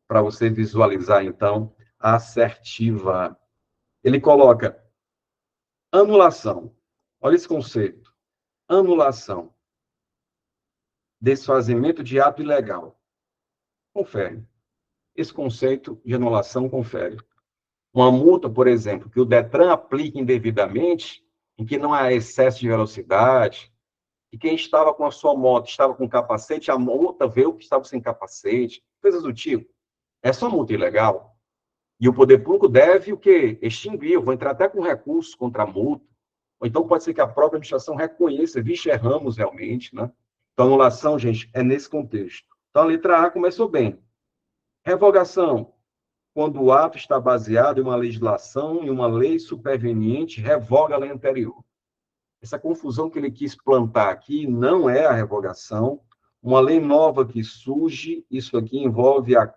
para você visualizar, então, a assertiva. Ele coloca anulação. Olha esse conceito. Anulação. Desfazimento de ato ilegal. Confere. Esse conceito de anulação confere. Uma multa, por exemplo, que o Detran aplique indevidamente, em que não há excesso de velocidade, e quem estava com a sua moto estava com capacete, a multa veio que estava sem capacete, coisas do tipo. Essa é uma multa ilegal. E o poder público deve o quê? Extinguir. Eu vou entrar até com recurso contra a multa. Ou então pode ser que a própria administração reconheça, vixe, erramos realmente, né? Então, anulação, gente, é nesse contexto. Então, a letra A começou bem. Revogação, quando o ato está baseado em uma legislação, em uma lei superveniente, revoga a lei anterior. Essa confusão que ele quis plantar aqui não é a revogação. Uma lei nova que surge, isso aqui envolve a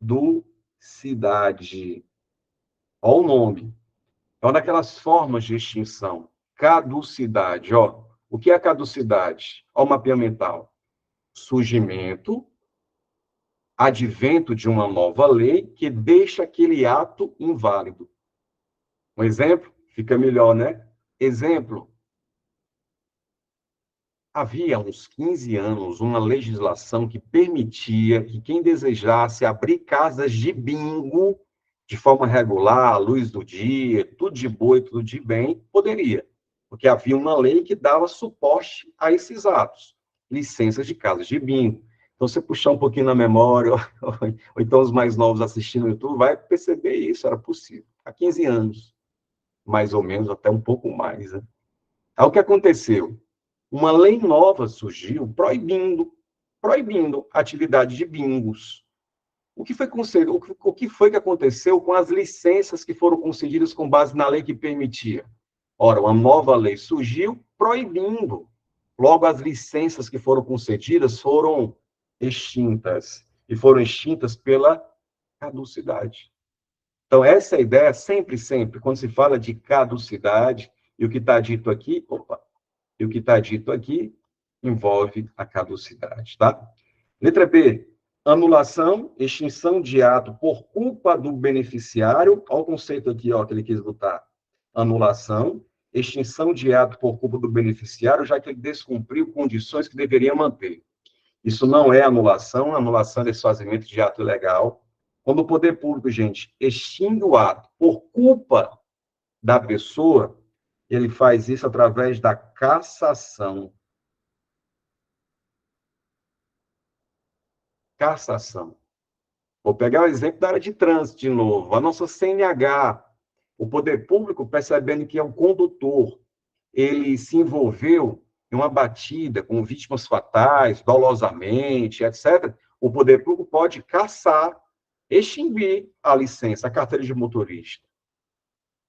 caducidade. Olha o nome. É uma daquelas formas de extinção. Caducidade. O que é caducidade? Olha o mapeamento mental. Surgimento, advento de uma nova lei que deixa aquele ato inválido. Um exemplo? Fica melhor, né? Exemplo. Havia uns 15 anos uma legislação que permitia que quem desejasse abrir casas de bingo de forma regular, à luz do dia, tudo de boa e tudo de bem, poderia. Porque havia uma lei que dava suporte a esses atos. Licenças de casas de bingo. Então, você puxar um pouquinho na memória, ou então os mais novos assistindo no YouTube, vai perceber isso, era possível. Há 15 anos, mais ou menos, até um pouco mais. Né? Aí o que aconteceu? Uma lei nova surgiu proibindo a atividade de bingos. O que foi concedido, o que foi que aconteceu com as licenças que foram concedidas com base na lei que permitia? Ora, uma nova lei surgiu proibindo. Logo, as licenças que foram concedidas foram extintas. E foram extintas pela caducidade. Então, essa é a ideia, sempre, sempre, quando se fala de caducidade, e o que está dito aqui, e o que está dito aqui envolve a caducidade, tá? Letra B, anulação, extinção de ato por culpa do beneficiário. Olha o conceito aqui, ó, que ele quis botar. Anulação, extinção de ato por culpa do beneficiário, já que ele descumpriu condições que deveria manter. Isso não é anulação é desfazimento de ato ilegal. Quando o poder público, gente, extingue o ato por culpa da pessoa, ele faz isso através da cassação. Cassação. Vou pegar o exemplo da área de trânsito de novo. A nossa CNH, o poder público, percebendo que é o condutor, ele se envolveu em uma batida com vítimas fatais, dolosamente, etc., o poder público pode cassar, extinguir a licença, a carteira de motorista.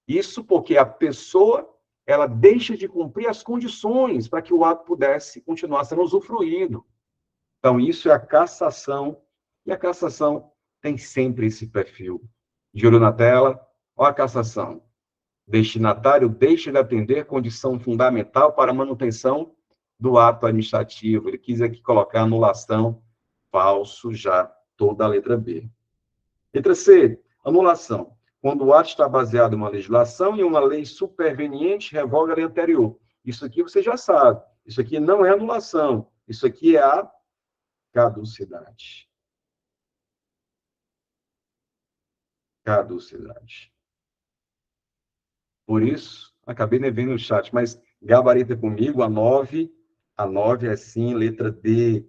Isso porque a pessoa ela deixa de cumprir as condições para que o ato pudesse continuar sendo usufruído. Então, isso é a cassação, e a cassação tem sempre esse perfil. De olho na tela, olha a cassação. Destinatário deixa de atender condição fundamental para a manutenção do ato administrativo. Ele quis aqui colocar anulação, falso já, toda a letra B. Letra C, anulação. Quando o ato está baseado em uma legislação e uma lei superveniente revoga a lei anterior. Isso aqui você já sabe. Isso aqui não é anulação. Isso aqui é a caducidade. Caducidade. Por isso, acabei nem vendo no chat, mas gabarita comigo, a 9 é sim, letra D,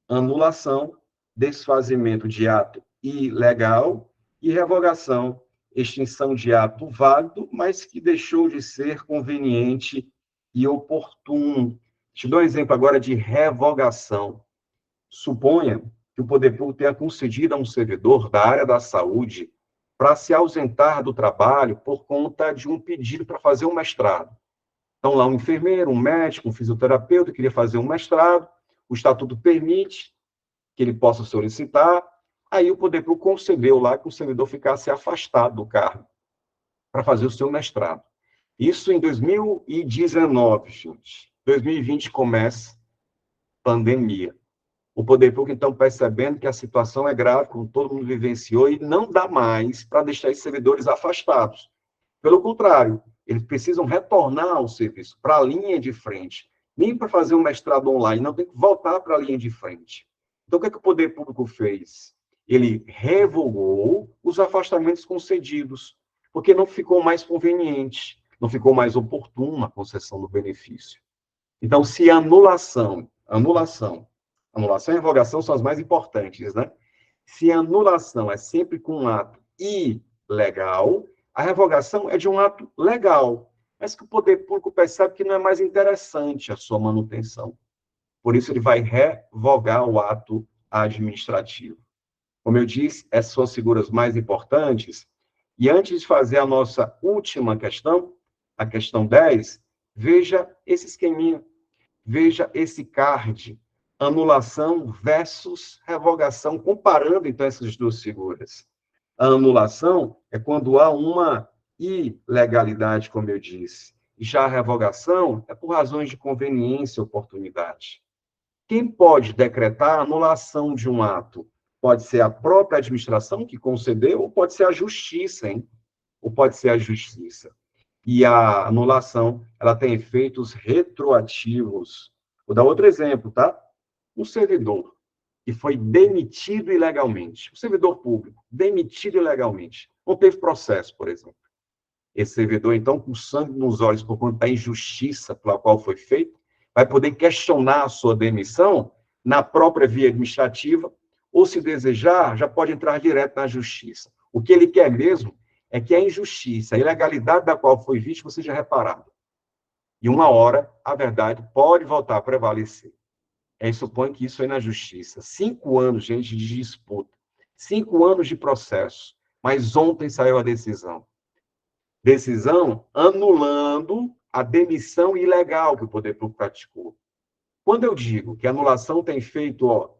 anulação, desfazimento de ato ilegal e revogação, extinção de ato válido, mas que deixou de ser conveniente e oportuno. Te dou um exemplo agora de revogação. Suponha que o poder público tenha concedido a um servidor da área da saúde para se ausentar do trabalho por conta de um pedido para fazer um mestrado. Então, lá um enfermeiro, um médico, um fisioterapeuta queria fazer um mestrado, o estatuto permite que ele possa solicitar, aí o poder público concedeu lá que o servidor ficasse afastado do cargo para fazer o seu mestrado. Isso em 2019, gente. 2020 começa pandemia. O poder público, então, percebendo que a situação é grave, como todo mundo vivenciou, e não dá mais para deixar esses servidores afastados. Pelo contrário, eles precisam retornar ao serviço, para a linha de frente. Nem para fazer um mestrado online, não, tem que voltar para a linha de frente. Então, o que é que o poder público fez? Ele revogou os afastamentos concedidos, porque não ficou mais conveniente, não ficou mais oportuna a concessão do benefício. Então, se anulação e revogação são as mais importantes, né? Se a anulação é sempre com um ato ilegal, a revogação é de um ato legal, mas que o poder público percebe que não é mais interessante a sua manutenção. Por isso, ele vai revogar o ato administrativo. Como eu disse, essas são as figuras mais importantes. E antes de fazer a nossa última questão, a questão 10, veja esse esqueminha, veja esse card, anulação versus revogação, comparando, então, essas duas figuras. A anulação é quando há uma ilegalidade, como eu disse. Já a revogação é por razões de conveniência e oportunidade. Quem pode decretar a anulação de um ato? Pode ser a própria administração que concedeu, ou pode ser a justiça, hein? Ou pode ser a justiça. E a anulação, ela tem efeitos retroativos. Vou dar outro exemplo, tá? Um servidor que foi demitido ilegalmente, um servidor público demitido ilegalmente, não teve processo, por exemplo. Esse servidor, então, com sangue nos olhos por conta da injustiça pela qual foi feito, vai poder questionar a sua demissão na própria via administrativa, ou, se desejar, já pode entrar direto na justiça. O que ele quer mesmo é que a injustiça, a ilegalidade da qual foi vítima seja reparada. E uma hora, a verdade pode voltar a prevalecer. Supõe que isso aí na justiça. 5 anos, gente, de disputa. 5 anos de processo. Mas ontem saiu a decisão. Decisão anulando a demissão ilegal que o poder público praticou. Quando eu digo que a anulação tem efeito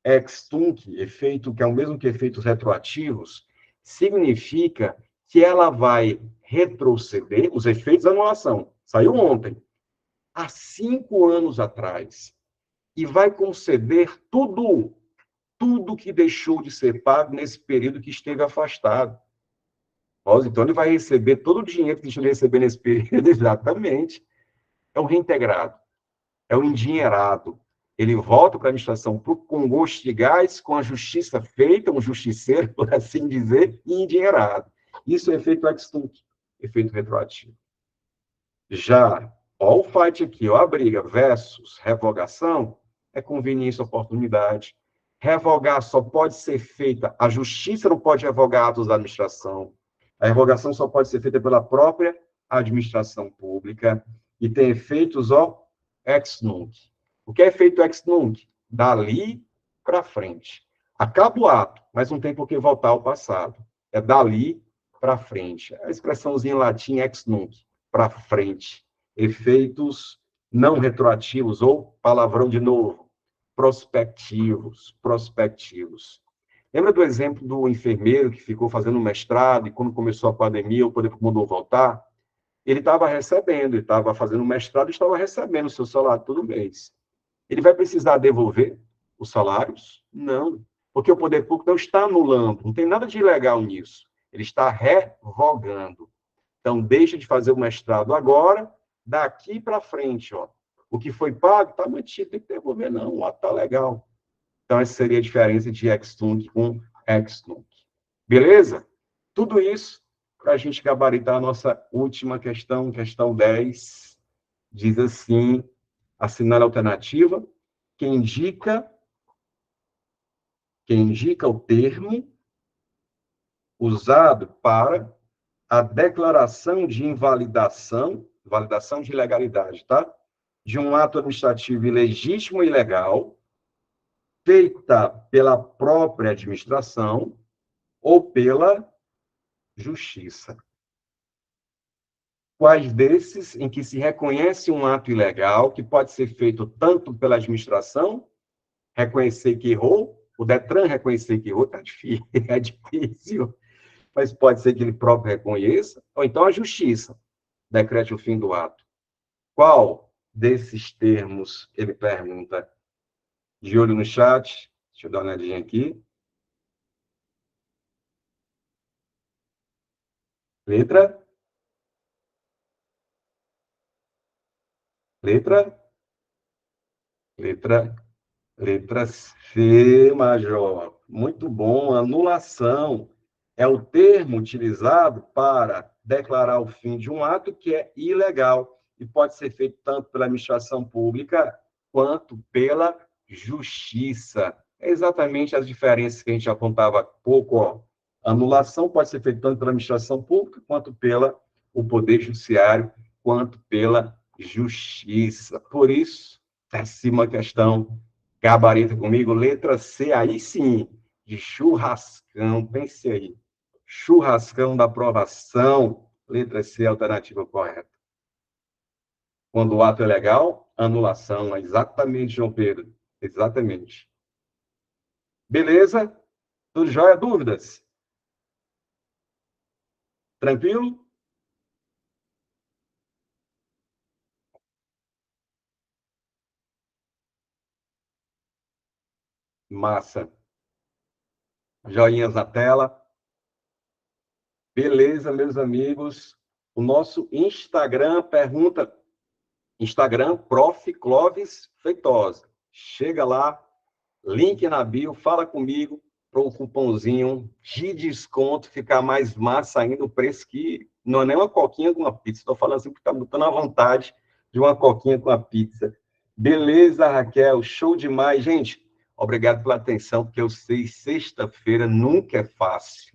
ex tunc, efeito que é o mesmo que efeitos retroativos, significa que ela vai retroceder os efeitos da anulação. Saiu ontem, há 5 anos atrás, e vai conceder tudo que deixou de ser pago nesse período que esteve afastado. Então, ele vai receber todo o dinheiro que deixou de receber nesse período, exatamente. É o reintegrado, é o endinheirado. Ele volta para a administração com gosto de gás, com a justiça feita, um justiceiro, por assim dizer, e endinheirado. Isso é efeito ex tunc, efeito retroativo. Já, o fight aqui, a briga versus revogação, é conveniência, oportunidade. Revogar só pode ser feita, a justiça não pode revogar atos da administração. A revogação só pode ser feita pela própria administração pública e tem efeitos, ex nunc. O que é efeito ex nunc? Dali para frente. Acaba o ato, mas não tem por que voltar ao passado. É dali para frente. A expressãozinha em latim ex nunc, para frente. Efeitos não retroativos, ou, palavrão de novo, prospectivos. Lembra do exemplo do enfermeiro que ficou fazendo mestrado e quando começou a pandemia, o poder mandou voltar? Ele estava recebendo, ele estava fazendo mestrado e estava recebendo o seu salário todo mês. Ele vai precisar devolver os salários? Não, porque o poder público não está anulando, não tem nada de ilegal nisso. Ele está revogando. Então, deixa de fazer o mestrado agora, daqui para frente, o que foi pago está mantido, tem que devolver, não, o ato está legal. Então, essa seria a diferença de ex tunc com ex nunc. Beleza? Tudo isso para a gente gabaritar a nossa última questão, questão 10. Diz assim, assinale a alternativa, que indica o termo usado para a declaração de validação de ilegalidade, tá? De um ato administrativo ilegítimo e ilegal, feita pela própria administração ou pela justiça. Quais desses em que se reconhece um ato ilegal, que pode ser feito tanto pela administração, reconhecer que errou, o Detran reconhecer que errou, é difícil, mas pode ser que ele próprio reconheça, ou então a justiça decrete o fim do ato. Qual desses termos, ele pergunta, de olho no chat, deixa eu dar uma olhadinha aqui. Letra C, Major. Muito bom. Anulação é o termo utilizado para declarar o fim de um ato que é ilegal e pode ser feito tanto pela administração pública quanto pela justiça. É exatamente as diferenças que a gente apontava há pouco. Anulação pode ser feita tanto pela administração pública quanto pela o poder judiciário, quanto pela justiça. Por isso, décima questão, gabarita comigo, letra C, aí sim, de churrascão, pense aí. Churrascão da aprovação, letra C, alternativa correta. Quando o ato é legal, anulação, exatamente, João Pedro, exatamente. Beleza? Tudo jóia? Dúvidas? Tranquilo? Massa. Joinhas na tela. Beleza, meus amigos. O nosso Instagram pergunta, Instagram, Prof. Clóvis Feitosa. Chega lá, link na bio, fala comigo para o cupomzinho de desconto ficar mais massa ainda, o preço que não é nem uma coquinha com uma pizza. Estou falando assim porque está botando a vontade de uma coquinha com a pizza. Beleza, Raquel, show demais. Gente, obrigado pela atenção, porque eu sei, sexta-feira nunca é fácil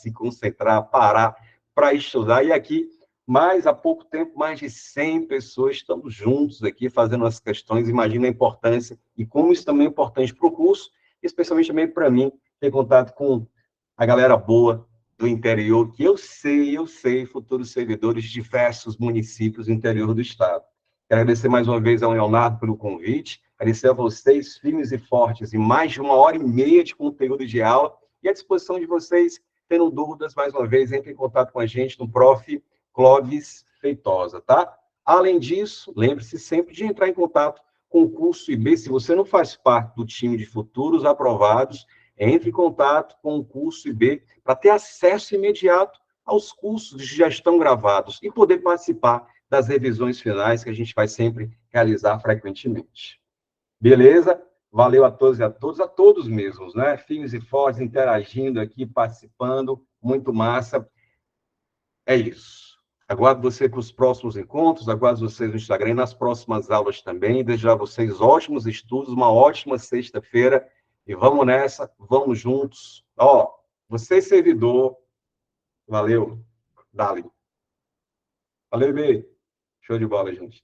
se concentrar, parar para estudar. E aqui, há pouco tempo, mais de 100 pessoas estamos juntos aqui fazendo as questões. Imagina a importância e como isso também é importante para o curso, especialmente também para mim, ter contato com a galera boa do interior, que eu sei, futuros servidores de diversos municípios do interior do estado. Quero agradecer mais uma vez ao Leonardo pelo convite, agradecer a vocês, firmes e fortes, e mais de 1h30 de conteúdo de aula, e à disposição de vocês, tendo dúvidas, mais uma vez, entre em contato com a gente no Prof. Clóvis Feitosa, tá? Além disso, lembre-se sempre de entrar em contato com o curso IB, se você não faz parte do time de futuros aprovados, entre em contato com o curso IB para ter acesso imediato aos cursos que já estão gravados e poder participar das revisões finais que a gente vai sempre realizar frequentemente. Beleza? Valeu a todos e a todos mesmos, né? Firmes e fortes, interagindo aqui, participando, muito massa. É isso. Aguardo você para os próximos encontros, aguardo vocês no Instagram e nas próximas aulas também. Desejo a vocês ótimos estudos, uma ótima sexta-feira. E vamos nessa, vamos juntos. Ó, você servidor, valeu, Dali. Valeu, Bê. Show de bola, gente.